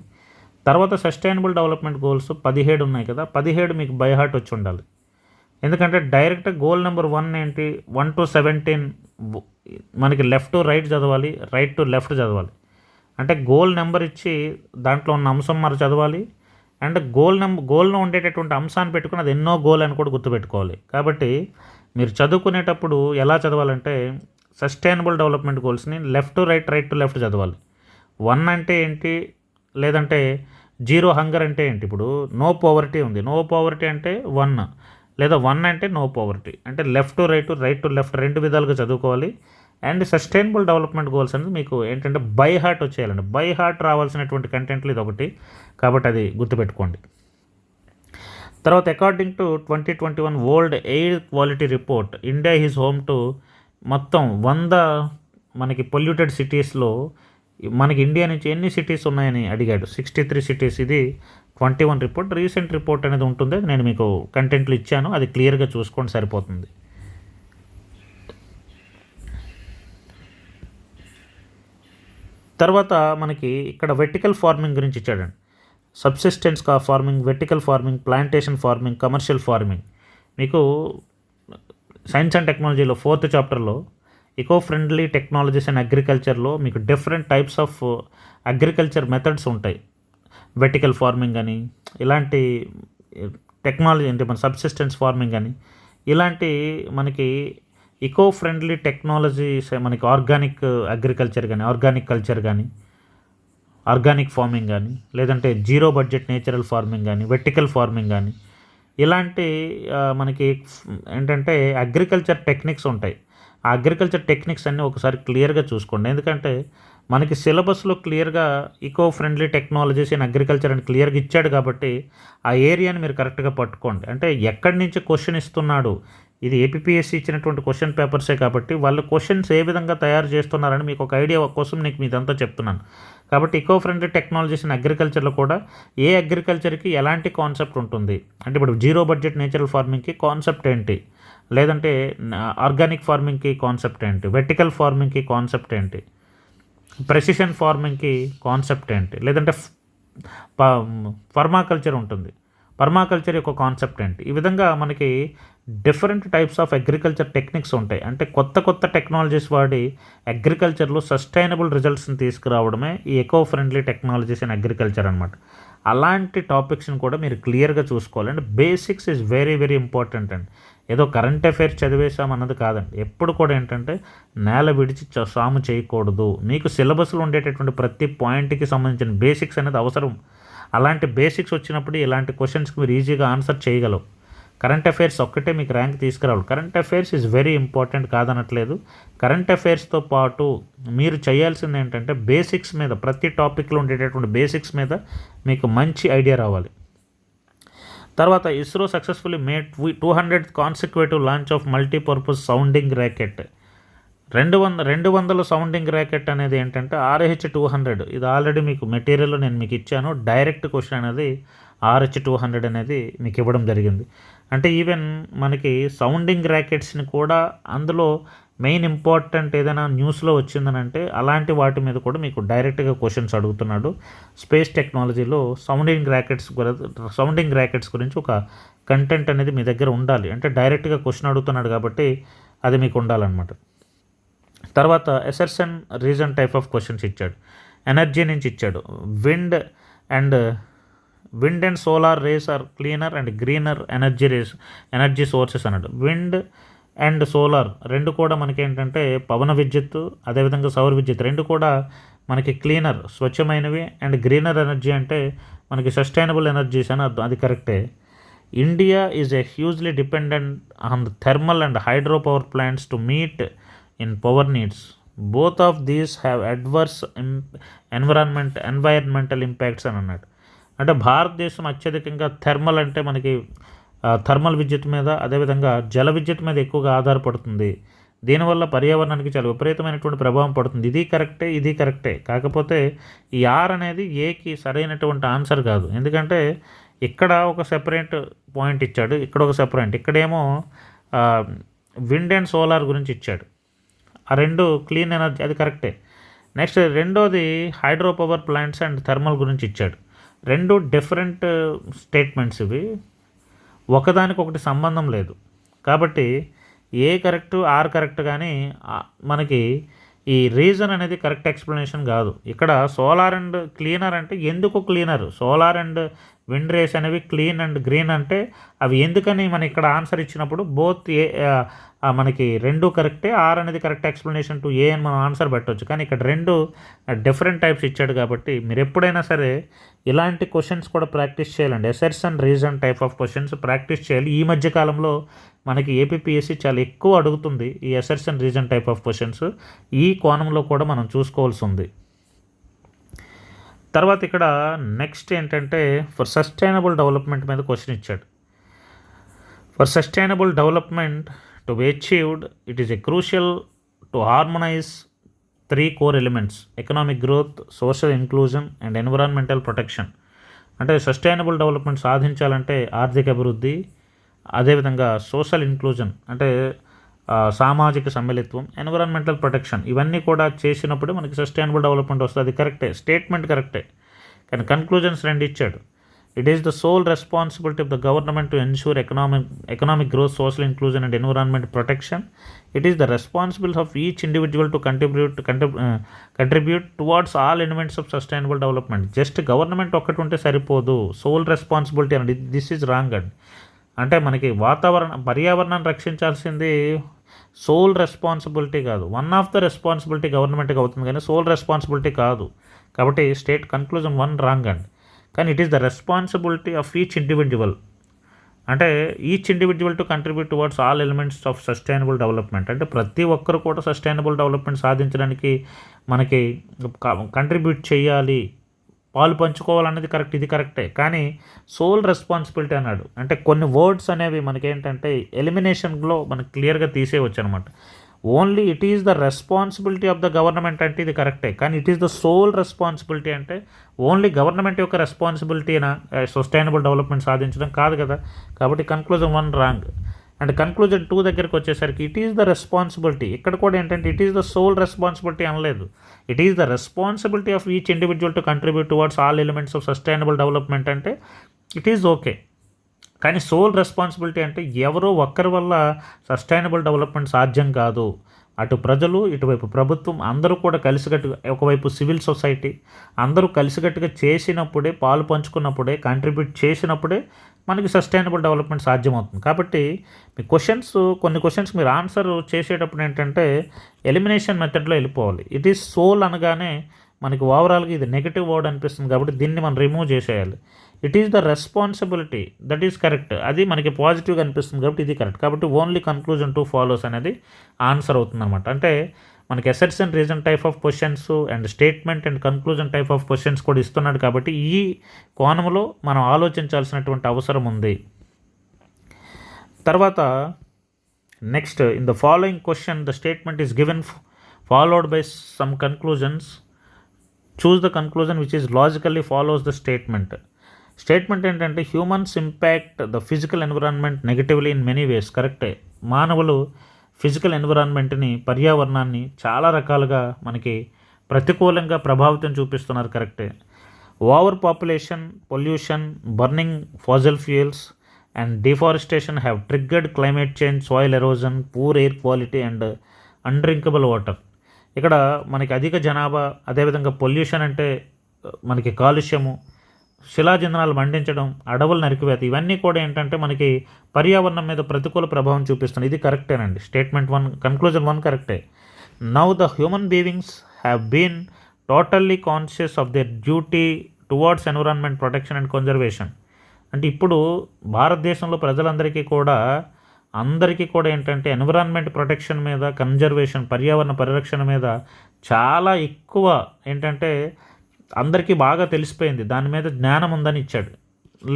తర్వాత సస్టైనబుల్ డెవలప్మెంట్ గోల్స్ 17 ఉన్నాయి కదా, 17 మీకు బై హార్ట్ వచ్చి ఉండాలి. ఎందుకంటే డైరెక్ట్ గోల్ నెంబర్ 1 ఏంటి, 1 to 17 మనకి లెఫ్ట్ టు రైట్ చదవాలి, రైట్ టు లెఫ్ట్ చదవాలి. అంటే గోల్ నెంబర్ ఇచ్చి దాంట్లో ఉన్న అంశం మరి చదవాలి, అండ్ గోల్లో ఉండేటటువంటి అంశాన్ని పెట్టుకుని అది ఎన్నో గోల్ అని కూడా గుర్తుపెట్టుకోవాలి. కాబట్టి మీరు చదువుకునేటప్పుడు ఎలా చదవాలంటే సస్టైనబుల్ డెవలప్మెంట్ గోల్స్ని left to right, right to left చదవాలి. 1 అంటే ఏంటి, లేదంటే 0 హంగర్ అంటే ఏంటి. ఇప్పుడు నో పవర్టీ ఉంది, నో పవర్టీ అంటే 1, లేదా 1 అంటే నో పవర్టీ. అంటే left to right, right to left 2 విధాలుగా చదువుకోవాలి. అండ్ సస్టైనబుల్ డెవలప్మెంట్ గోల్స్ అనేది మీకు ఏంటంటే బై హార్ట్ వచ్చేయాలండి. బై హార్ట్ రావాల్సినటువంటి కంటెంట్లు ఇది ఒకటి, కాబట్టి అది గుర్తుపెట్టుకోండి. తర్వాత according to 2021 world air quality report, India is home to మొత్తం 100 మనకి పొల్యూటెడ్ సిటీస్లో మనకి ఇండియా నుంచి ఎన్ని సిటీస్ ఉన్నాయని అడిగాడు. 63 సిటీస్. ఇది 21 రిపోర్ట్. రీసెంట్ రిపోర్ట్ అనేది ఉంటుంది, నేను మీకు కంటెంట్లు ఇచ్చాను, అది క్లియర్గా చూసుకోండి సరిపోతుంది. తర్వాత మనకి ఇక్కడ వెర్టికల్ ఫార్మింగ్ గురించి ఇచ్చాడండి. Subsistence farming, vertical farming, plantation farming, commercial farming. మీకు సైన్స్ అండ్ టెక్నాలజీలో 4th చాప్టర్లో ఎకో ఫ్రెండ్లీ టెక్నాలజీస్ అండ్ అగ్రికల్చర్లో మీకు different types of agriculture methods ఉంటాయి. వెర్టికల్ ఫార్మింగ్ అని, ఇలాంటి టెక్నాలజీ అంటే మన సబ్సిస్టెన్స్ ఫార్మింగ్ అని, ఇలాంటి మనకి ఎకో ఫ్రెండ్లీ టెక్నాలజీస్, మనకి ఆర్గానిక్ అగ్రికల్చర్ కానీ, ఆర్గానిక్ కల్చర్ కానీ, ఆర్గానిక్ ఫార్మింగ్ కానీ, లేదంటే జీరో బడ్జెట్ నేచురల్ ఫార్మింగ్ కానీ, వెర్టికల్ ఫార్మింగ్ కానీ, ఇలాంటి మనకి ఏంటంటే అగ్రికల్చర్ టెక్నిక్స్ ఉంటాయి. ఆ అగ్రికల్చర్ టెక్నిక్స్ అన్నీ ఒకసారి క్లియర్గా చూసుకోండి. ఎందుకంటే మనకి సిలబస్లో క్లియర్గా eco friendly technologies in agriculture అని క్లియర్గా ఇచ్చాడు. కాబట్టి ఆ ఏరియాని మీరు కరెక్ట్గా పట్టుకోండి. అంటే ఎక్కడి నుంచి క్వశ్చన్ ఇస్తున్నాడు, ఇది ఏపీఎస్సీ ఇచ్చినటువంటి క్వశ్చన్ పేపర్సే కాబట్టి వాళ్ళు క్వశ్చన్స్ ఏ విధంగా తయారు చేస్తున్నారని మీకు ఒక ఐడియా కోసం నీకు మీదంతా చెప్తున్నాను. కాబట్టి ఈకో ఫ్రెండ్లీ టెక్నాలజీస్ ఇన్ అగ్రికల్చర్లో కూడా ఏ అగ్రికల్చర్కి ఎలాంటి కాన్సెప్ట్ ఉంటుంది, అంటే ఇప్పుడు జీరో బడ్జెట్ నేచురల్ ఫార్మింగ్కి కాన్సెప్ట్ ఏంటి, లేదంటే ఆర్గానిక్ ఫార్మింగ్కి కాన్సెప్ట్ ఏంటి, వెర్టికల్ ఫార్మింగ్కి కాన్సెప్ట్ ఏంటి, ప్రెసిషన్ ఫార్మింగ్కి కాన్సెప్ట్ ఏంటి, లేదంటే పర్మాకల్చర్ ఉంటుంది, పర్మాకల్చర్ యొక్క కాన్సెప్ట్ ఏంటి. ఈ విధంగా మనకి different types of agriculture techniques ఉంటాయి. అంటే కొత్త కొత్త టెక్నాలజీస్ వాడి అగ్రికల్చర్లో సస్టైనబుల్ రిజల్ట్స్ని తీసుకురావడమే ఈ eco friendly technologies in agriculture అనమాట. అలాంటి టాపిక్స్ని కూడా మీరు క్లియర్గా చూసుకోవాలి. And basics is very very important అండి. ఏదో కరెంట్ అఫైర్స్ చదివేసాం అన్నది కాదండి. ఎప్పుడు కూడా ఏంటంటే నేల విడిచి సాము చేయకూడదు. మీకు సిలబస్లో ఉండేటటువంటి ప్రతి పాయింట్కి సంబంధించిన బేసిక్స్ అనేది అవసరం. అలాంటి బేసిక్స్ వచ్చినప్పుడు ఇలాంటి క్వశ్చన్స్కి మీరు ఈజీగా ఆన్సర్ చేయగలవు. కరెంట్ అఫైర్స్ ఒక్కటే మీకు ర్యాంక్ తీసుకురావాలి. Current affairs is very important కాదనట్లేదు. కరెంట్ అఫైర్స్తో పాటు మీరు చేయాల్సింది ఏంటంటే బేసిక్స్ మీద, ప్రతి టాపిక్లో ఉండేటటువంటి బేసిక్స్ మీద మీకు మంచి ఐడియా రావాలి. తర్వాత ISRO successfully made 200 consecutive launch of multipurpose sounding rocket. 200 sounding rocket అనేది ఏంటంటే RH-200. ఇది ఆల్రెడీ మీకు మెటీరియల్లో నేను మీకు ఇచ్చాను. డైరెక్ట్ క్వశ్చన్ అనేది RH-200 అనేది మీకు ఇవ్వడం జరిగింది. అంటే ఈవెన్ మనకి సౌండింగ్ ర్యాకెట్స్ని కూడా అందులో మెయిన్ ఇంపార్టెంట్ ఏదైనా న్యూస్లో వచ్చిందనంటే అలాంటి వాటి మీద కూడా మీకు డైరెక్ట్గా క్వశ్చన్స్ అడుగుతున్నాడు. స్పేస్ టెక్నాలజీలో సౌండింగ్ ర్యాకెట్స్ గురించి ఒక కంటెంట్ అనేది మీ దగ్గర ఉండాలి. అంటే డైరెక్ట్గా క్వశ్చన్ అడుగుతున్నాడు కాబట్టి అది మీకు ఉండాలన్నమాట. తర్వాత assertion reason type of questions ఇచ్చాడు. ఎనర్జీ నుంచి ఇచ్చాడు. Wind and solar rays are cleaner and greener energy sources అన్నాడు. విండ్ అండ్ సోలార్ రెండు కూడా మనకి ఏంటంటే పవన విద్యుత్, అదేవిధంగా సౌర విద్యుత్ రెండు కూడా మనకి క్లీనర్, స్వచ్ఛమైనవి. అండ్ గ్రీనర్ ఎనర్జీ అంటే మనకి సస్టైనబుల్ ఎనర్జీస్ అని అర్థం. అది కరెక్టే. India is a hugely dependent on thermal and hydro power plants to meet in power needs. Both of these have adverse environmental impacts అని అన్నాడు. అంటే భారతదేశం అత్యధికంగా థర్మల్ అంటే మనకి థర్మల్ విద్యుత్ మీద, అదేవిధంగా జల విద్యుత్ మీద ఎక్కువగా ఆధారపడుతుంది. దీనివల్ల పర్యావరణానికి చాలా విపరీతమైనటువంటి ప్రభావం పడుతుంది. ఇది కరెక్టే. కాకపోతే ఈ ఆర్ అనేది ఏకి సరైనటువంటి ఆన్సర్ కాదు. ఎందుకంటే ఇక్కడ ఒక సెపరేట్ పాయింట్ ఇచ్చాడు, ఇక్కడ ఒక సెపరేట్, ఇక్కడేమో విండ్ అండ్ సోలార్ గురించి ఇచ్చాడు. ఆ రెండు క్లీన్ ఎనర్జీ, అది కరెక్టే. నెక్స్ట్ రెండోది hydro power plants and thermal గురించి ఇచ్చాడు. రెండు డిఫరెంట్ స్టేట్మెంట్స్ ఇవి, ఒకదానికొకటి సంబంధం లేదు. కాబట్టి ఏ కరెక్ట్, ఆర్ కరెక్ట్, కానీ మనకి ఈ రీజన్ అనేది కరెక్ట్ ఎక్స్ప్లెనేషన్ కాదు. ఇక్కడ సోలార్ అండ్ క్లీనర్ అంటే ఎందుకు cleaner, solar and wind rays అనేవి క్లీన్ అండ్ గ్రీన్ అంటే అవి ఎందుకని మనం ఇక్కడ ఆన్సర్ ఇచ్చినప్పుడు బోత్ మనకి రెండు కరెక్టే, ఆర్ అనేది కరెక్ట్ ఎక్స్ప్లెనేషన్ టు ఏ అని మనం ఆన్సర్ పెట్టవచ్చు. కానీ ఇక్కడ రెండు డిఫరెంట్ టైప్స్ ఇచ్చాడు. కాబట్టి మీరు ఎప్పుడైనా సరే ఇలాంటి క్వశ్చన్స్ కూడా ప్రాక్టీస్ చేయాలండి. Assertion reason type of questions practice చేయాలి. ఈ మధ్య కాలంలో మనకి ఏపీపీఎస్సీ చాలా ఎక్కువ అడుగుతుంది ఈ assertion reason type of questions. ఈ కోణంలో కూడా మనం చూసుకోవాల్సి ఉంది. తర్వాత ఇక్కడ నెక్స్ట్ ఏంటంటే ఫర్ సస్టైనబుల్ డెవలప్మెంట్ మీద క్వశ్చన్ ఇచ్చాడు. For sustainable development to be achieved it is a crucial to harmonise 3 core elements: economic growth, social inclusion and environmental protection. అంటే సస్టైనబుల్ డెవలప్మెంట్ సాధించాలంటే ఆర్థిక అభివృద్ధి, అదేవిధంగా సోషల్ ఇంక్లూజన్ అంటే సామాజిక సమ్మిళిత్వం, ఎన్విరాన్మెంటల్ ప్రొటెక్షన్, ఇవన్నీ కూడా చేసినప్పుడు మనకి సస్టైనబుల్ డెవలప్మెంట్ వస్తుంది. అది కరెక్టే, స్టేట్మెంట్ కరెక్టే. కానీ కన్క్లూజన్స్ రెండు ఇచ్చాడు. It is the sole responsibility of the government to ensure economic growth, social inclusion and environmental protection. It is the responsibility of each individual to contribute towards all elements of sustainable development. Just government ఒక్కటి ఉంటే సరిపోదు, soul responsibility అండి. This is wrong అండి. అంటే మనకి పర్యావరణాన్ని రక్షించాల్సింది soul responsibility కాదు. One of the responsibility గవర్నమెంట్కి అవుతుంది కానీ సోల్ రెస్పాన్సిబిలిటీ కాదు. కాబట్టి స్టేట్ కన్క్లూజన్ 1 రాంగ్ అండి. కానీ it is the responsibility of each individual, అంటే each individual to contribute towards all elements of sustainable development. అంటే ప్రతి ఒక్కరు కూడా సస్టైనబుల్ డెవలప్మెంట్ సాధించడానికి మనకి కంట్రిబ్యూట్ చేయాలి, పాలు పంచుకోవాలన్నది కరెక్ట్, ఇది కరెక్టే. కానీ సోల్ రెస్పాన్సిబిలిటీ అన్నాడు. అంటే కొన్ని వర్డ్స్ అనేవి మనకేంటంటే ఎలిమినేషన్లో మనకు క్లియర్గా తీసేయవచ్చు అనమాట. Only it is the responsibility of the government అంటే ఇది కరెక్టే. కానీ it is the sole responsibility అంటే ఓన్లీ గవర్నమెంట్ యొక్క రెస్పాన్సిబిలిటీనా సస్టైనబుల్ డెవలప్మెంట్ సాధించడం కాదు కదా. కాబట్టి కన్క్లూజన్ 1 రాంగ్. అండ్ కన్క్లూజన్ 2 దగ్గరికి వచ్చేసరికి ఇట్ ఈస్ ద రెస్పాన్సిబిలిటీ, ఇక్కడ కూడా ఏంటంటే it is the sole responsibility అనలేదు, it is the responsibility of each individual to contribute towards all elements of sustainable development అంటే ఇట్ ఈజ్ ఓకే. కానీ sole responsibility అంటే ఎవరో ఒక్కరి వల్ల సస్టైనబుల్ డెవలప్మెంట్ సాధ్యం కాదు. అటు ప్రజలు, ఇటువైపు ప్రభుత్వం అందరూ కూడా కలిసికట్టుగా, ఒకవైపు సివిల్ సొసైటీ అందరూ కలిసికట్టుగా చేసినప్పుడే, పాలు పంచుకున్నప్పుడే, కంట్రిబ్యూట్ చేసినప్పుడే మనకి సస్టైనబుల్ డెవలప్మెంట్ సాధ్యమవుతుంది. కాబట్టి మీ కొన్ని క్వశ్చన్స్ మీరు ఆన్సర్ చేసేటప్పుడు ఏంటంటే ఎలిమినేషన్ మెథడ్లో వెళ్ళిపోవాలి. ఇట్ ఈస్ సోల్ అనగానే మనకి ఓవరాల్గా ఇది నెగిటివ్ వర్డ్ అనిపిస్తుంది కాబట్టి దీన్ని మనం రిమూవ్ చేసేయాలి. It is the responsibility, that is correct, అది మనకి పాజిటివ్గా అనిపిస్తుంది కాబట్టి ఇది కరెక్ట్. కాబట్టి ఓన్లీ కన్క్లూజన్ 2 ఫాలోస్ అనేది ఆన్సర్ అవుతుంది అనమాట. అంటే మనకి assets and reason type of questions and statement and conclusion type of questions కూడా ఇస్తున్నాడు కాబట్టి ఈ కోణంలో మనం ఆలోచించాల్సినటువంటి అవసరం ఉంది. తర్వాత next, in the following question the statement is given followed by some conclusions, choose the conclusion which is logically follows the statement. Statement ఏంటంటే humans impact the physical environment negatively in many ways. కరెక్టే, మానవులు physical ఎన్విరాన్మెంట్ని, పర్యావరణాన్ని చాలా రకాలుగా మనకి ప్రతికూలంగా ప్రభావితం చూపిస్తున్నారు. కరెక్టే. Over population, pollution, burning fossil fuels and deforestation have triggered climate change, soil erosion, poor air quality and undrinkable water. ఇక్కడ మనకి అధిక జనాభా, అదేవిధంగా పొల్యూషన్ అంటే మనకి కాలుష్యము, శిలాజంధ్రాలు మండించడం, అడవులు నరికివేత, ఇవన్నీ కూడా ఏంటంటే మనకి పర్యావరణం మీద ప్రతికూల ప్రభావం చూపిస్తుంది. ఇది కరెక్టేనండి. స్టేట్మెంట్ 1, కన్క్లూజన్ 1 కరెక్టే. Now the human beings have been totally conscious of their duty towards environment protection and conservation. అంటే ఇప్పుడు భారతదేశంలో ప్రజలందరికీ కూడా ఏంటంటే ఎన్విరాన్మెంట్ ప్రొటెక్షన్ మీద, కన్జర్వేషన్, పర్యావరణ పరిరక్షణ మీద చాలా ఎక్కువ ఏంటంటే అందరికీ బాగా తెలిసిపోయింది, దాని మీద జ్ఞానం ఉందని ఇచ్చాడు.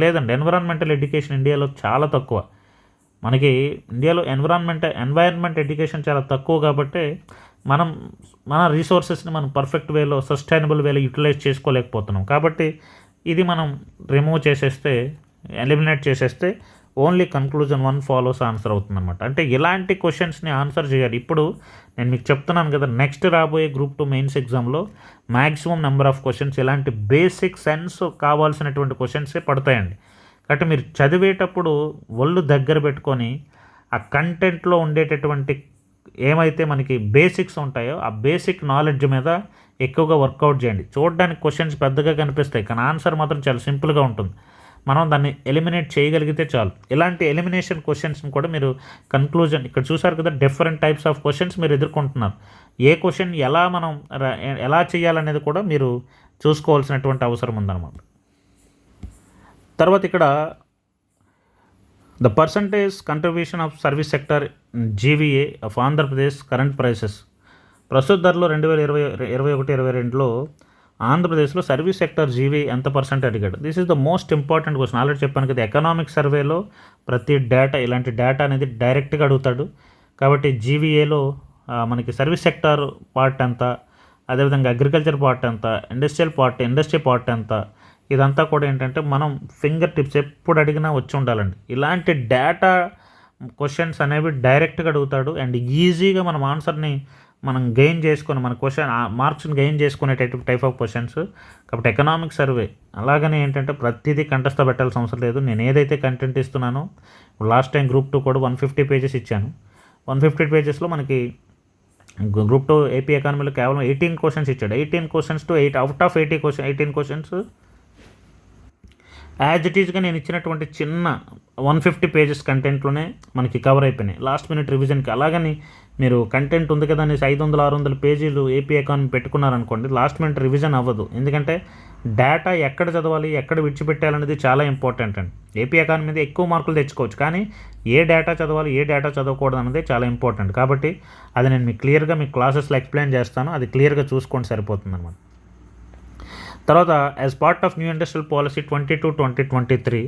లేదండి, ఎన్విరాన్మెంటల్ ఎడ్యుకేషన్ ఇండియాలో చాలా తక్కువ. మనకి ఇండియాలో ఎన్వైరన్మెంట్ ఎడ్యుకేషన్ చాలా తక్కువ కాబట్టి మన రీసోర్సెస్ని మనం పర్ఫెక్ట్ వేలో, సస్టైనబుల్ వేలో యూటిలైజ్ చేసుకోలేకపోతున్నాం. కాబట్టి ఇది మనం రిమూవ్ చేసేస్తే, ఎలిమినేట్ చేసేస్తే ఓన్లీ కన్క్లూజన్ 1 ఫాలోస్ ఆన్సర్ అవుతుంది అనమాట. అంటే ఇలాంటి క్వశ్చన్స్ని ఆన్సర్ చేయాలి. ఇప్పుడు నేను మీకు చెప్తున్నాను కదా, నెక్స్ట్ రాబోయే గ్రూప్ 2 మెయిన్స్ ఎగ్జామ్లో మ్యాక్సిమం నెంబర్ ఆఫ్ క్వశ్చన్స్ ఇలాంటి బేసిక్ సెన్స్ కావాల్సినటువంటి క్వశ్చన్సే పడతాయండి. కాబట్టి మీరు చదివేటప్పుడు ఒళ్ళు దగ్గర పెట్టుకొని ఆ కంటెంట్లో ఉండేటటువంటి ఏమైతే మనకి బేసిక్స్ ఉంటాయో ఆ బేసిక్ నాలెడ్జ్ మీద ఎక్కువగా వర్కౌట్ చేయండి. చూడడానికి క్వశ్చన్స్ పెద్దగా కనిపిస్తాయి కానీ ఆన్సర్ మాత్రం చాలా సింపుల్గా ఉంటుంది. మనం దాన్ని ఎలిమినేట్ చేయగలిగితే చాలు. ఇలాంటి ఎలిమినేషన్ క్వశ్చన్స్ని కూడా మీరు కన్క్లూజన్, ఇక్కడ చూసారు కదా, డిఫరెంట్ టైప్స్ ఆఫ్ క్వశ్చన్స్ మీరు ఎదుర్కొంటున్నారు. ఏ క్వశ్చన్ ఎలా చేయాలనేది కూడా మీరు చూసుకోవాల్సినటువంటి అవసరం ఉందన్నమాట. తర్వాత ఇక్కడ the percentage contribution of service sector GVA of Andhra Pradesh current prices. ప్రస్తుత ధరలో 2021-22లో ఆంధ్రప్రదేశ్లో సర్వీస్ సెక్టర్ జీవీ ఎంత పర్సెంట్ అడిగాడు. This is the most important question. Already చెప్పాను కదా, ఎకనామిక్ సర్వేలో ప్రతి డేటా, ఇలాంటి డేటా అనేది డైరెక్ట్గా అడుగుతాడు. కాబట్టి జీవీఏలో మనకి సర్వీస్ సెక్టర్ పార్ట్ ఎంత, అదేవిధంగా అగ్రికల్చర్ పార్ట్ ఎంత, ఇండస్ట్రీ పార్ట్ ఎంత, ఇదంతా కూడా ఏంటంటే మనం ఫింగర్ టిప్స్ ఎప్పుడు అడిగినా వచ్చి ఉండాలండి. ఇలాంటి డేటా క్వశ్చన్స్ అనేవి డైరెక్ట్గా అడుగుతాడు అండ్ ఈజీగా మనం ఆన్సర్ని మనం గెయిన్ చేసుకొని మన క్వశ్చన్ మార్క్స్ని గెయిన్ చేసుకునే టైప్ ఆఫ్ క్వశ్చన్స్. కాబట్టి ఎకనామిక్ సర్వే అలాగనే ఏంటంటే ప్రతిదీ కంటస్థ పెట్టాల్సిన అవసరం లేదు. నేను ఏదైతే కంటెంట్ ఇస్తున్నానో, లాస్ట్ టైం గ్రూప్ 2 కూడా 150 పేజెస్ ఇచ్చాను. 150 పేజెస్లో మనకి గ్రూప్ 2 ఏపీ ఎకానమీలో కేవలం 18 క్వశ్చన్స్ ఇచ్చాడు. 18 questions to 8 out of 18 questions as it ఈజ్గా నేను ఇచ్చినటువంటి చిన్న 150 పేజెస్ కంటెంట్లోనే మనకి కవర్ అయిపోయినాయి లాస్ట్ మినిట్ రివిజన్కి. అలాగని మీరు కంటెంట్ ఉంది కదా అనేసి 500-600 పేజీలు ఏపీ ఎకానమీ పెట్టుకున్నారనుకోండి, లాస్ట్ మినిట్ రివిజన్ అవ్వదు. ఎందుకంటే డేటా ఎక్కడ చదవాలి, ఎక్కడ విడిచిపెట్టాలనేది చాలా ఇంపార్టెంట్ అండి. ఏపీ ఎకానమీ మీద ఎక్కువ మార్కులు తెచ్చుకోవచ్చు, కానీ ఏ డేటా చదవాలి, ఏ డేటా చదవకూడదు అనేది చాలా ఇంపార్టెంట్. కాబట్టి అది నేను మీకు క్లియర్గా మీ క్లాసెస్లో ఎక్స్ప్లెయిన్ చేస్తాను, అది క్లియర్గా చూసుకోండి, సరిపోతుంది అన్నమాట. తర్వాత as part of new industrial policy 22-2023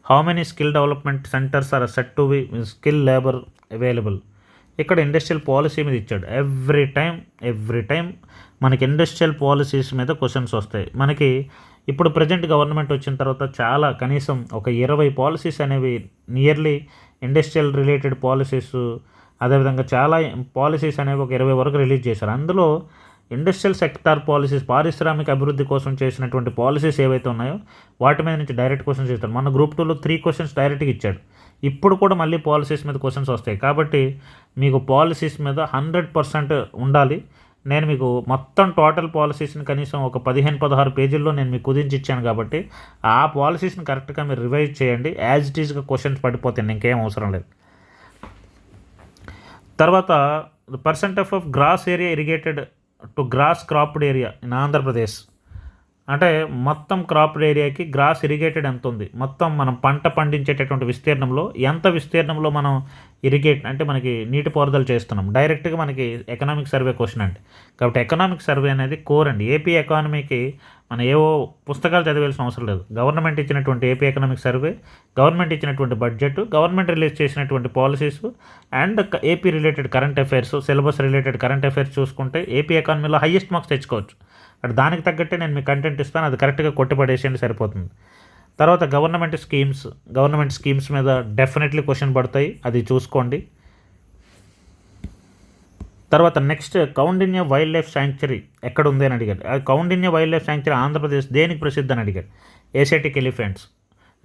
how many skill development centres are set to be skill labour available. ఇక్కడ ఇండస్ట్రియల్ పాలసీ మీద ఇచ్చాడు. ఎవ్రీ టైం మనకి ఇండస్ట్రియల్ పాలసీస్ మీద క్వశ్చన్స్ వస్తాయి. మనకి ఇప్పుడు ప్రజెంట్ గవర్నమెంట్ వచ్చిన తర్వాత చాలా కనీసం ఒక 20 పాలసీస్ అనేవి, నియర్లీ ఇండస్ట్రియల్ రిలేటెడ్ పాలసీస్, అదేవిధంగా చాలా పాలసీస్ అనేవి ఒక 20 వరకు రిలీజ్ చేశారు. అందులో ఇండస్ట్రియల్ సెక్టార్ పాలసీస్, పారిశ్రామిక అభివృద్ధి కోసం చేసినటువంటి పాలసీస్ ఏవైతే ఉన్నాయో వాటి మీద నుంచి డైరెక్ట్ క్వశ్చన్స్ ఇస్తారు. మన గ్రూప్ 2లో 3 క్వశ్చన్స్ డైరెక్ట్గా ఇచ్చాడు. ఇప్పుడు కూడా మళ్ళీ పాలసీస్ మీద క్వశ్చన్స్ వస్తాయి. కాబట్టి మీకు పాలసీస్ మీద 100% ఉండాలి. నేను మీకు మొత్తం టోటల్ పాలసీస్ని కనీసం ఒక 15-16 పేజీల్లో నేను మీకు కుదించి ఇచ్చాను. కాబట్టి ఆ పాలసీస్ని కరెక్ట్గా మీరు రివైజ్ చేయండి. యాజ్ ఇట్ ఈస్గా క్వశ్చన్స్ పడిపోతాయి, ఇంకేం అవసరం లేదు. తర్వాత percent of gross area irrigated to gross cropped area in Andhra Pradesh. అంటే మొత్తం క్రాప్డ్ ఏరియాకి గ్రాస్ ఇరిగేటెడ్ ఎంత ఉంది, మొత్తం మనం పంట పండించేటటువంటి విస్తీర్ణంలో ఎంత విస్తీర్ణంలో మనం ఇరిగేట్ అంటే మనకి నీటిపారుదల చేస్తున్నాం. డైరెక్ట్గా మనకి ఎకనామిక్ సర్వే క్వశ్చన్ అండి. కాబట్టి ఎకనామిక్ సర్వే అనేది కోర్ అండి. ఏపీ ఎకానమీకి మనం ఏవో పుస్తకాలు చదివాల్సిన అవసరం లేదు. గవర్నమెంట్ ఇచ్చినటువంటి ఏపీ ఎకనామిక్ సర్వే, గవర్నమెంట్ ఇచ్చినటువంటి బడ్జెట్, గవర్నమెంట్ రిలీజ్ చేసినటువంటి policies and AP related current affairs, syllabus related current affairs చూసుకుంటే ఏపీ ఎకానమీలో హైయెస్ట్ మార్క్స్ తెచ్చుకోవచ్చు. అటు దానికి తగ్గట్టే నేను మీకు కంటెంట్ ఇస్తాను, అది కరెక్ట్గా కొట్టిపడేసేయండి సరిపోతుంది. తర్వాత గవర్నమెంట్ స్కీమ్స్ మీద డెఫినెట్లీ క్వశ్చన్ పడతాయి, అది చూసుకోండి. తర్వాత next Kaundinya wild life sanctuary ఎక్కడ ఉంది అని అడిగాడు. ఆ Kaundinya wild life sanctuary Andhra Pradesh దేనికి ప్రసిద్ధి అని అడిగాడు. Asiatic elephants.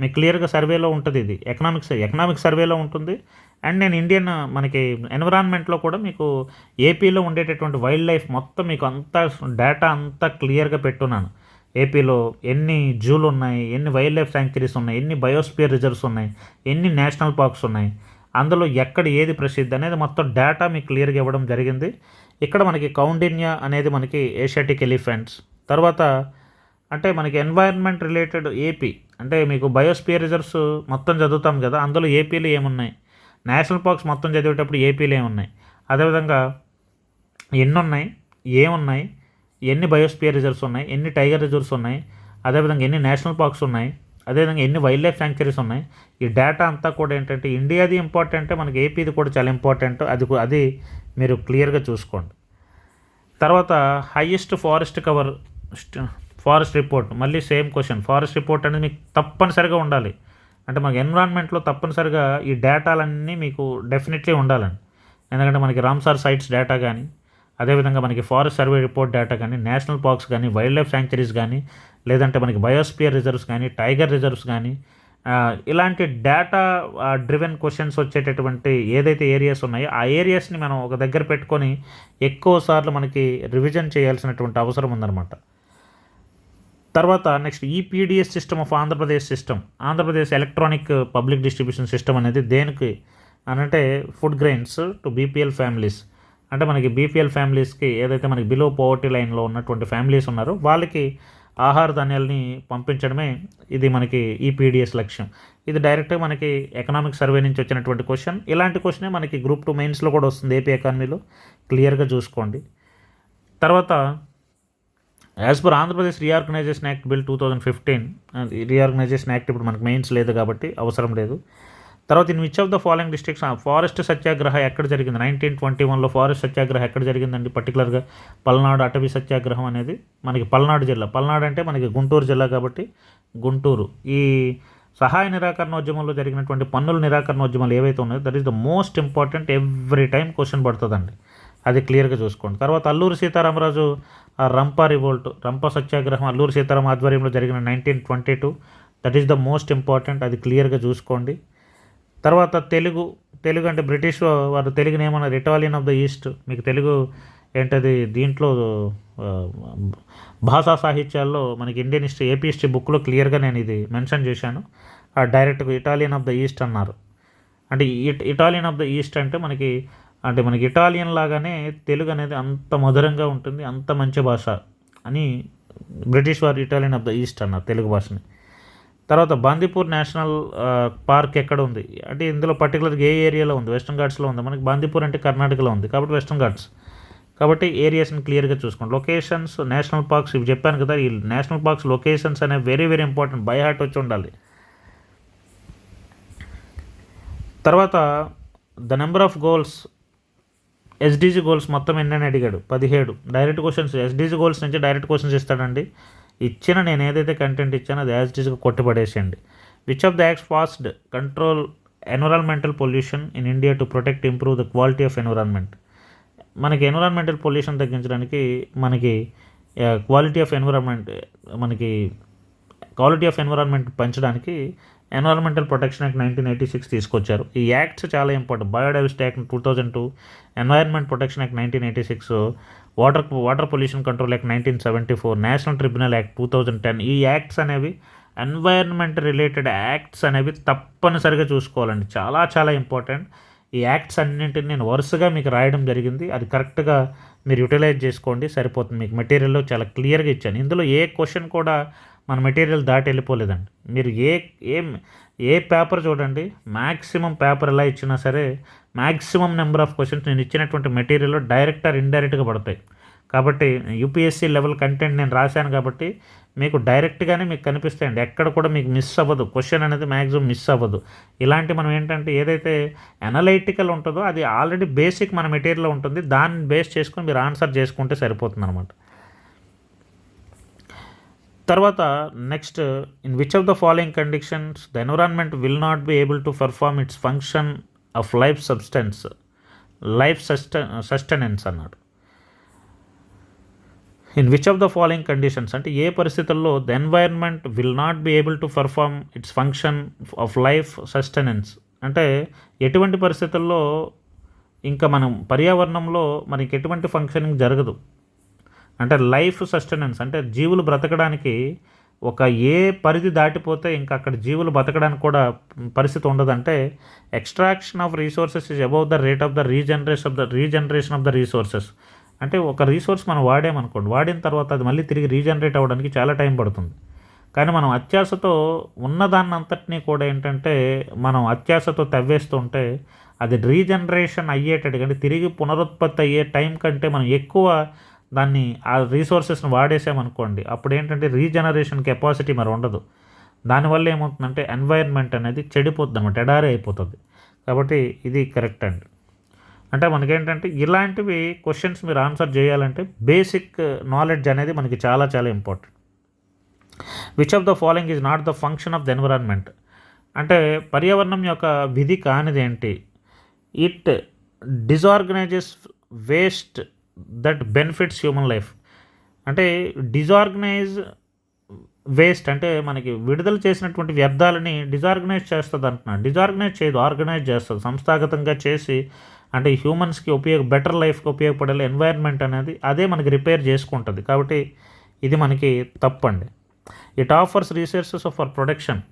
మీకు క్లియర్గా సర్వేలో ఉంటుంది, ఇది ఎకనామిక్ సర్వేలో ఉంటుంది. అండ్ నేను ఇండియన్ మనకి ఎన్విరాన్మెంట్లో కూడా మీకు ఏపీలో ఉండేటటువంటి వైల్డ్ లైఫ్ మొత్తం మీకు అంతా డేటా అంతా క్లియర్గా పెట్టున్నాను. ఏపీలో ఎన్ని జూలు ఉన్నాయి, ఎన్ని వైల్డ్ లైఫ్ శాంక్చురీస్ ఉన్నాయి, ఎన్ని బయోస్పియర్ రిజర్వ్స్ ఉన్నాయి, ఎన్ని నేషనల్ పార్క్స్ ఉన్నాయి, అందులో ఎక్కడ ఏది ప్రసిద్ధి అనేది మొత్తం డేటా మీకు క్లియర్గా ఇవ్వడం జరిగింది. ఇక్కడ మనకి కౌండిన్య అనేది మనకి ఏషియాటిక్ ఎలిఫెంట్స్. తర్వాత అంటే మనకి ఎన్వైరన్మెంట్ రిలేటెడ్ ఏపీ అంటే మీకు బయోస్పియర్ రిజర్వ్స్ మొత్తం చదువుతాం కదా, అందులో ఏపీలో ఏమున్నాయి, నేషనల్ పార్క్స్ మొత్తం చదివేటప్పుడు ఏపీలో ఏమున్నాయి, అదేవిధంగా ఎన్ని ఉన్నాయి, ఏమున్నాయి, ఎన్ని బయోస్పియర్ రిజర్వ్స్ ఉన్నాయి, ఎన్ని టైగర్ రిజర్వ్స్ ఉన్నాయి, అదేవిధంగా ఎన్ని నేషనల్ పార్క్స్ ఉన్నాయి, అదేవిధంగా ఎన్ని వైల్డ్ లైఫ్ శాంక్చురీస్ ఉన్నాయి. ఈ డేటా అంతా కూడా ఏంటంటే ఇండియాది ఇంపార్టెంట్, మనకి ఏపీది కూడా చాలా ఇంపార్టెంట్. అది మీరు క్లియర్గా చూసుకోండి. తర్వాత హైయెస్ట్ ఫారెస్ట్ రిపోర్ట్, మళ్ళీ సేమ్ క్వశ్చన్. ఫారెస్ట్ రిపోర్ట్ అనేది మీకు తప్పనిసరిగా ఉండాలి. అంటే మనకి ఎన్విరాన్మెంట్లో తప్పనిసరిగా ఈ డేటాలన్నీ మీకు డెఫినెట్లీ ఉండాలండి. ఎందుకంటే మనకి రామ్సార్ సైట్స్ డేటా కానీ, అదేవిధంగా మనకి ఫారెస్ట్ సర్వే రిపోర్ట్ డేటా కానీ, నేషనల్ పార్క్స్ కానీ, వైల్డ్ లైఫ్ శాంక్చురీస్ కానీ, లేదంటే మనకి బయోస్పియర్ రిజర్వ్స్ కానీ, టైగర్ రిజర్వ్స్ కానీ, ఇలాంటి డేటా డ్రివెన్ క్వశ్చన్స్ వచ్చేటటువంటి ఏదైతే ఏరియాస్ ఉన్నాయో ఆ ఏరియాస్ని మనం ఒక దగ్గర పెట్టుకొని ఎక్కువ సార్లు మనకి రివిజన్ చేయాల్సినటువంటి అవసరం ఉందన్నమాట. తర్వాత next EPDS system of Andhra Pradesh electronic public distribution system అనేది దేనికి అనంటే food grains to BPL families. అంటే మనకి బీపీఎల్ ఫ్యామిలీస్కి ఏదైతే మనకి బిలో పోవర్టీ లైన్లో ఉన్నటువంటి ఫ్యామిలీస్ ఉన్నారో వాళ్ళకి ఆహార ధాన్యాలని పంపించడమే ఇది మనకి ఈపీడిఎస్ లక్ష్యం. ఇది డైరెక్ట్గా మనకి ఎకనామిక్ సర్వే నుంచి వచ్చినటువంటి క్వశ్చన్. ఇలాంటి క్వశ్చనే మనకి గ్రూప్ 2 మెయిన్స్లో కూడా వస్తుంది ఏపీ ఎకానమీలో, క్లియర్గా చూసుకోండి. తర్వాత as per Andhra Pradesh reorganisation act bill 2015, reorganisation act ఇప్పుడు మనకు మెయిన్స్ లేదు కాబట్టి అవసరం లేదు. తర్వాత in which of the following districts forest satyagraha ఎక్కడ జరిగింది? 1921లో ఫారెస్ట్ సత్యాగ్రహ ఎక్కడ జరిగిందండి? పర్టికులర్గా పల్నాడు అటవీ సత్యాగ్రహం అనేది మనకి పల్నాడు జిల్లా. పల్నాడు అంటే మనకి గుంటూరు జిల్లా కాబట్టి గుంటూరు. ఈ సహాయ నిరాకరణోద్యమంలో జరిగినటువంటి పన్నుల నిరాకరణోద్యమాలు ఏవైతే ఉన్నాయో that is the most important, every time question పడుతుందండి, అది క్లియర్గా చూసుకోండి. తర్వాత అల్లూరి సీతారామరాజు రంప సత్యాగ్రహం అల్లూరి సీతారామ ఆధ్వర్యంలో జరిగిన 1922, that is the most important, అది క్లియర్గా చూసుకోండి. తర్వాత తెలుగు అంటే బ్రిటిష్ వారు తెలుగుని ఏమన్నారు? Italian of the east. మీకు తెలుగు ఏంటది దీంట్లో భాషా సాహిత్యాల్లో మనకి ఇండియన్ హిస్టరీ ఏపీ హిస్టరీ బుక్లో క్లియర్గా నేను ఇది మెన్షన్ చేశాను. డైరెక్ట్గా ఇటాలియన్ ఆఫ్ ద ఈస్ట్ అన్నారు. అంటే ఇటాలియన్ ఆఫ్ ద ఈస్ట్ అంటే మనకి ఇటాలియన్ లాగానే తెలుగు అనేది అంత మధురంగా ఉంటుంది, అంత మంచి భాష అని బ్రిటిష్ వారు ఇటాలియన్ ఆఫ్ ద ఈస్ట్ అన్నారు తెలుగు భాషని. తర్వాత బందీపూర్ నేషనల్ పార్క్ ఎక్కడ ఉంది అంటే ఇందులో పర్టికులర్గా ఏ ఏరియాలో ఉంది? వెస్టర్న్ ఘాట్స్లో ఉంది. మనకి బందీపూర్ అంటే కర్ణాటకలో ఉంది కాబట్టి వెస్టర్న్ ఘాట్స్. కాబట్టి ఏరియాస్ని క్లియర్గా చూసుకోండి. లొకేషన్స్, నేషనల్ పార్క్స్ ఇవి చెప్పాను కదా, ఈ నేషనల్ పార్క్స్ లొకేషన్స్ అనేవి very very important, by heart వచ్చి ఉండాలి. తర్వాత the number of goals, SDG goals మొత్తం ఎన్నని అడిగాడు? 17. డైరెక్ట్ క్వశ్చన్స్, ఎస్డీజీ గోల్స్ నుంచి డైరెక్ట్ క్వశ్చన్స్ ఇస్తాడండి. ఇచ్చిన నేను ఏదైతే కంటెంట్ ఇచ్చానో అది యాజ్ ఇట్ ఈస్గా కొట్టుపడేసేయండి. Which of the acts fast control environmental pollution in India to protect improve the quality of environment. మనకి ఎన్విరాన్మెంటల్ పొల్యూషన్ తగ్గించడానికి మనకి క్వాలిటీ ఆఫ్ ఎన్విరాన్మెంట్ పెంచడానికి ఎన్విరాన్మెంటల్ ప్రొటెక్షన్ యాక్ట్ 1986 తీసుకొచ్చారు. ఈ యాక్ట్స్ చాలా important. Biodiversity act 2002, environment protection act 1986, water pollution control act 1974, national tribunal act 2010. ఈ acts అనేవి environment related acts అనేవి తప్పనిసరిగా చూసుకోవాలండి. చాలా చాలా ఇంపార్టెంట్. ఈ యాక్ట్స్ అన్నింటిని నేను వరుసగా మీకు రాయడం జరిగింది. అది కరెక్ట్గా మీరు యూటిలైజ్ చేసుకోండి, సరిపోతుంది. మీకు మెటీరియల్లో చాలా క్లియర్గా ఇచ్చాను. ఇందులో ఏ క్వశ్చన్ కూడా మన మెటీరియల్ దాటి వెళ్ళిపోలేదండి. మీరు ఏ పేపర్ చూడండి, మ్యాక్సిమం పేపర్ ఎలా ఇచ్చినా సరే మ్యాక్సిమం నెంబర్ ఆఫ్ క్వశ్చన్స్ నేను ఇచ్చినటువంటి మెటీరియల్లో డైరెక్ట్ ఆర్ ఇండైరెక్ట్గా పడతాయి. కాబట్టి యూపీఎస్సీ లెవెల్ కంటెంట్ నేను రాశాను కాబట్టి మీకు డైరెక్ట్గానే మీకు కనిపిస్తాయండి. ఎక్కడ కూడా మీకు మిస్ అవ్వదు, క్వశ్చన్ అనేది మ్యాక్సిమం మిస్ అవ్వదు. ఇలాంటి మనం ఏంటంటే ఏదైతే అనలైటికల్ ఉంటుందో అది ఆల్రెడీ బేసిక్ మన మెటీరియల్లో ఉంటుంది. దాన్ని బేస్ చేసుకొని మీరు ఆన్సర్ చేసుకుంటే సరిపోతుంది అనమాట. తర్వాత next, in which of the following conditions the environment will not be able to perform its function of life sustenance అన్నాడు. In which of the following conditions అంటే ఏ పరిస్థితుల్లో the environment will not be able to perform its function of life sustenance అంటే ఎటువంటి పరిస్థితుల్లో ఇంకా మనం పర్యావరణంలో మనకి ఎటువంటి ఫంక్షనింగ్ జరగదు. అంటే లైఫ్ సస్టెనెన్స్ అంటే జీవులు బ్రతకడానికి ఒక ఏ పరిధి దాటిపోతే ఇంకా అక్కడ జీవులు బతకడానికి కూడా పరిస్థితి ఉండదంటే extraction of resources is above the rate of the regeneration of the resources. అంటే ఒక రీసోర్స్ మనం వాడామనుకోండి, వాడిన తర్వాత అది మళ్ళీ తిరిగి రీజనరేట్ అవ్వడానికి చాలా టైం పడుతుంది. కానీ మనం అత్యాశతో ఉన్నదాన్ని అంతటినీ కూడా ఏంటంటే మనం అత్యాశతో తవ్వేస్తుంటే అది రీజనరేషన్ అయ్యేటట్టు అంటే తిరిగి పునరుత్పత్తి అయ్యే టైం కంటే మనం ఎక్కువ దాన్ని ఆ రీసోర్సెస్ని వాడేసామనుకోండి, అప్పుడు ఏంటంటే రీజనరేషన్ కెపాసిటీ మరి ఉండదు. దానివల్ల ఏమవుతుందంటే ఎన్వైర్న్మెంట్ అనేది చెడిపోతుంది అనమాట, ఎడారి అయిపోతుంది. కాబట్టి ఇది కరెక్ట్ అండి. అంటే మనకేంటంటే ఇలాంటివి క్వశ్చన్స్ మీరు ఆన్సర్ చేయాలంటే బేసిక్ నాలెడ్జ్ అనేది మనకి చాలా చాలా important. Which of the following is not the function of the environment అంటే పర్యావరణం యొక్క విధి కానిది ఏంటి? It disorganises waste that benefits human life. అంటే డిజార్గనైజ్ వేస్ట్ అంటే మనకి విడుదల చేసినటువంటి వ్యర్థాలని డిజార్గనైజ్ చేస్తుంది అంటున్నాడు. డిజార్గనైజ్ చేయదు, ఆర్గనైజ్ చేస్తుంది, సంస్థాగతంగా చేసి అంటే హ్యూమన్స్కి బెటర్ లైఫ్కి ఉపయోగపడే ఎన్వైర్న్మెంట్ అనేది అదే మనకి రిపేర్ చేసుకుంటుంది. కాబట్టి ఇది మనకి తప్పండి. It offers resources for production,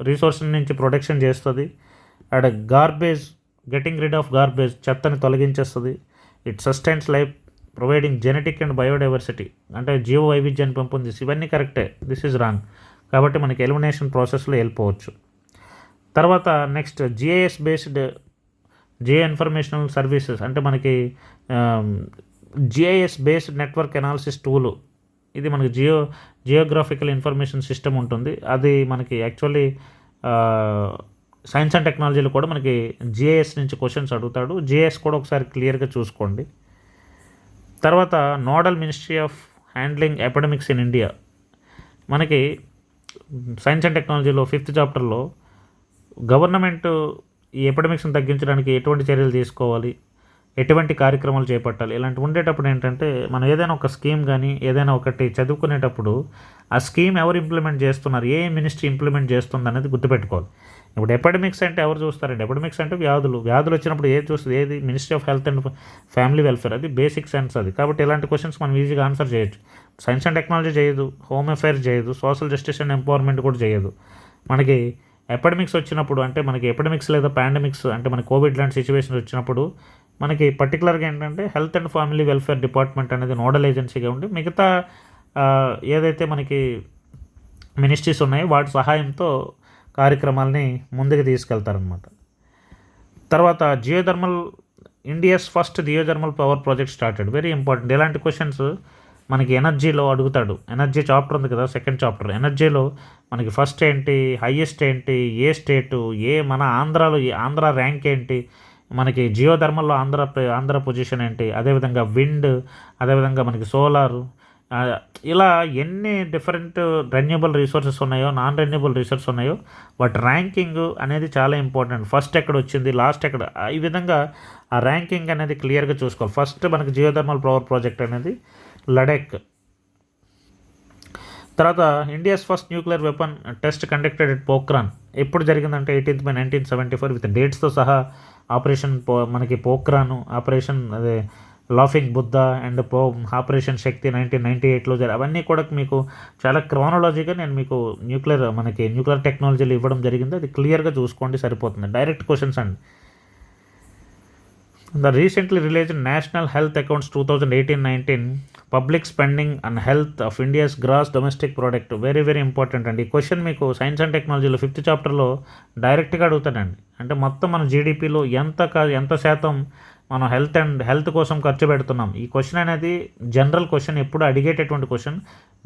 resource నుంచి ప్రొడక్షన్ చేస్తుంది. And garbage, getting rid of garbage, చెత్తని తొలగించేస్తుంది. It sustains life providing genetic and biodiversity అంటే జీవ వైవిధ్యాన్ని పెంపొందిస్తుంది. ఇవన్నీ కరెక్టే, దిస్ ఈజ్ రాంగ్. కాబట్టి మనకి ఎలిమినేషన్ ప్రాసెస్లో వెళ్ళిపోవచ్చు. తర్వాత next GIS based GI informational services అంటే మనకి GIS based network analysis tool. ఇది మనకి జియోగ్రాఫికల్ ఇన్ఫర్మేషన్ సిస్టమ్ ఉంటుంది. అది మనకి యాక్చువల్లీ సైన్స్ అండ్ టెక్నాలజీలో కూడా మనకి జిఐఎస్ నుంచి క్వశ్చన్స్ అడుగుతాడు. జిఐఎస్ కూడా ఒకసారి క్లియర్గా చూసుకోండి. తర్వాత nodal ministry of handling epidemics in India. మనకి సైన్స్ అండ్ టెక్నాలజీలో 5th చాప్టర్లో గవర్నమెంట్ ఈ ఎపిడమిక్స్ని తగ్గించడానికి ఎటువంటి చర్యలు తీసుకోవాలి, ఎటువంటి కార్యక్రమాలు చేపట్టాలి, ఇలాంటి ఉండేటప్పుడు ఏంటంటే మనం ఏదైనా ఒక స్కీమ్ కానీ ఏదైనా ఒకటి చదువుకునేటప్పుడు ఆ స్కీమ్ ఎవరు ఇంప్లిమెంట్ చేస్తున్నారు, ఏ మినిస్ట్రీ ఇంప్లిమెంట్ చేస్తుంది అనేది గుర్తుపెట్టుకోవాలి. ఇప్పుడు ఎపిడమిక్స్ అంటే ఎవరు చూస్తారండి? ఎపిడమిక్స్ అంటే వ్యాధులు వచ్చినప్పుడు ఏది చూస్తుంది? ఏది? Ministry of health and family welfare. అది బేసిక్ సైన్స్ అది. కాబట్టి ఇలాంటి క్వశ్చన్స్ మనం ఈజీగా ఆన్సర్ చేయొచ్చు. సైన్స్ అండ్ టెక్నాలజీ చేయదు, హోమ్ అఫైర్స్ చేయదు, సోషల్ జస్టిస్ అండ్ ఎంపవర్మెంట్ కూడా చేయదు. మనకి ఎపిడమిక్స్ వచ్చినప్పుడు అంటే మనకి ఎపిడమిక్స్ లేదా పాండమిక్స్ అంటే మనకి కోవిడ్ లాంటి సిచ్యువేషన్స్ వచ్చినప్పుడు మనకి పర్టికులర్గా ఏంటంటే health and family welfare department అనేది నోడల్ ఏజెన్సీగా ఉండి మిగతా ఏదైతే మనకి మినిస్ట్రీస్ ఉన్నాయో వాటి సహాయంతో కార్యక్రమాలని ముందుకు తీసుకెళ్తారనమాట. తర్వాత India's first geothermal power project started. Very important. ఇలాంటి క్వశ్చన్స్ మనకి ఎనర్జీలో అడుగుతాడు. ఎనర్జీ చాప్టర్ ఉంది కదా, 2nd చాప్టర్. ఎనర్జీలో మనకి ఫస్ట్ ఏంటి, హైయెస్ట్ ఏంటి, ఏ స్టేటు, మన ఆంధ్ర ర్యాంక్ ఏంటి, మనకి జియోథర్మల్లో ఆంధ్ర పొజిషన్ ఏంటి, అదేవిధంగా విండ్, అదేవిధంగా మనకి సోలార్, ఇలా ఎన్ని డిఫరెంట్ రెన్యూబుల్ రిసోర్సెస్ ఉన్నాయో, నాన్ రెన్యూబుల్ రిసోర్స్ ఉన్నాయో, వాటి ర్యాంకింగ్ అనేది చాలా ఇంపార్టెంట్. ఫస్ట్ ఎక్కడ వచ్చింది, లాస్ట్ ఎక్కడ, ఈ విధంగా ఆ ర్యాంకింగ్ అనేది క్లియర్గా చూసుకోవాలి. ఫస్ట్ మనకి జియోథర్మల్ పవర్ ప్రాజెక్ట్ అనేది లడెక్. తర్వాత India's first nuclear weapon test conducted at Pokhran. ఎప్పుడు జరిగిందంటే 18 May 1974 విత్ డేట్స్తో సహా. ఆపరేషన్ మనకి పోఖ్రాను, ఆపరేషన్ అదే లాఫింగ్ బుద్ధ అండ్ ఆపరేషన్ శక్తి 1998లో అవన్నీ కూడా మీకు చాలా క్రానలాజీగా నేను మీకు న్యూక్లియర్ టెక్నాలజీలు ఇవ్వడం జరిగింది. అది క్లియర్గా చూసుకోండి, సరిపోతుంది. డైరెక్ట్ క్వశ్చన్స్ అండి. The recently released National Health Accounts 2018-19 Public Spending on Health of India's Gross Domestic Product. Very very important అండి. ఈ క్వశ్చన్ మీకు సైన్స్ అండ్ టెక్నాలజీలో 5th చాప్టర్లో డైరెక్ట్గా అడుగుతాడండి. అంటే మొత్తం మన జీడిపిలో ఎంత శాతం మనం హెల్త్ కోసం ఖర్చు పెడుతున్నాం. ఈ క్వశ్చన్ అనేది జనరల్ క్వశ్చన్, ఎప్పుడు అడిగేటటువంటి క్వశ్చన్.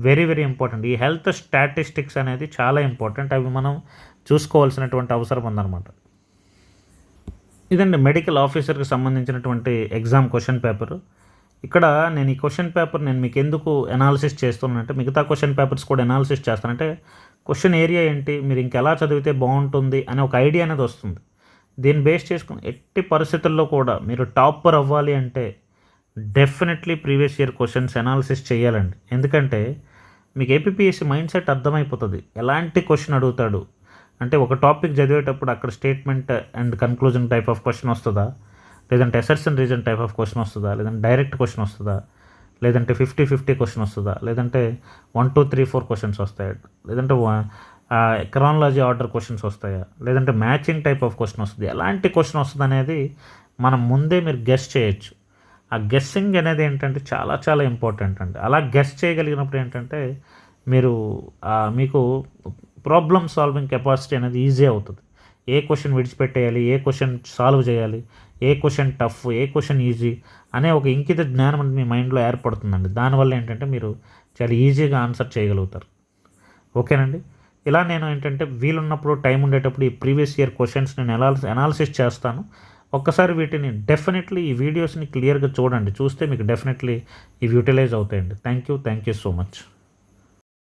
Very very important. ఈ హెల్త్ స్టాటిస్టిక్స్ అనేది చాలా ఇంపార్టెంట్. అవి మనం చూసుకోవాల్సినటువంటి అవసరం ఉందన్నమాట. ఇదండి మెడికల్ ఆఫీసర్కి సంబంధించినటువంటి ఎగ్జామ్ క్వశ్చన్ పేపర్. ఇక్కడ నేను ఈ క్వశ్చన్ పేపర్ నేను మీకు ఎందుకు అనాలిసిస్ చేస్తున్నానంటే, మిగతా క్వశ్చన్ పేపర్స్ కూడా అనాలిసిస్ చేస్తానంటే క్వశ్చన్ ఏరియా ఏంటి, మీరు ఇంకెలా చదివితే బాగుంటుంది అనే ఒక ఐడియా అనేది వస్తుంది. దీన్ని బేస్ చేసుకుని ఎట్టి పరిస్థితుల్లో కూడా మీరు టాపర్ అవ్వాలి అంటే definitely previous year questions analysis చేయాలండి. ఎందుకంటే మీకు ఏపీపీఎస్సీ మైండ్ సెట్ అర్థమైపోతుంది, ఎలాంటి క్వశ్చన్ అడుగుతాడు. అంటే ఒక టాపిక్ చదివేటప్పుడు అక్కడ statement and conclusion type of question వస్తుందా, లేదంటే assertion reason type of question వస్తుందా, లేదంటే డైరెక్ట్ క్వశ్చన్ వస్తుందా, లేదంటే 50-50 క్వశ్చన్ వస్తుందా, లేదంటే 1 2 3 4 క్వశ్చన్స్ వస్తాయా, లేదంటే క్రానలాజీ ఆర్డర్ క్వశ్చన్స్ వస్తాయా, లేదంటే మ్యాచింగ్ టైప్ ఆఫ్ క్వశ్చన్ వస్తుంది. ఎలాంటి క్వశ్చన్ వస్తుంది అనేది మనం ముందే మీరు గెస్ చేయొచ్చు. ఆ గెస్సింగ్ అనేది ఏంటంటే చాలా చాలా ఇంపార్టెంట్ అండి. అలా గెస్ చేయగలిగినప్పుడు ఏంటంటే మీకు ప్రాబ్లమ్ సాల్వింగ్ కెపాసిటీ అనేది ఈజీ అవుతుంది. ఏ క్వశ్చన్ విడిచిపెట్టేయాలి, ఏ క్వశ్చన్ సాల్వ్ చేయాలి, ఏ క్వశ్చన్ టఫ్, ఏ క్వశ్చన్ ఈజీ అనే ఒక ఇంకిత జ్ఞానం మీ మైండ్లో ఏర్పడుతుందండి. దానివల్ల ఏంటంటే మీరు చాలా ఈజీగా ఆన్సర్ చేయగలుగుతారు. ఓకేనండి. ఇలా నేను ఏంటంటే వీలున్నప్పుడు టైం ఉండేటప్పుడు ఈ ప్రీవియస్ ఇయర్ క్వశ్చన్స్ నేను అనాలిసిస్ చేస్తాను. ఒక్కసారి వీటిని డెఫినెట్లీ ఈ వీడియోస్ని క్లియర్గా చూడండి. చూస్తే మీకు డెఫినెట్లీ ఇవి యూటిలైజ్ అవుతాయండి. Thank you so much.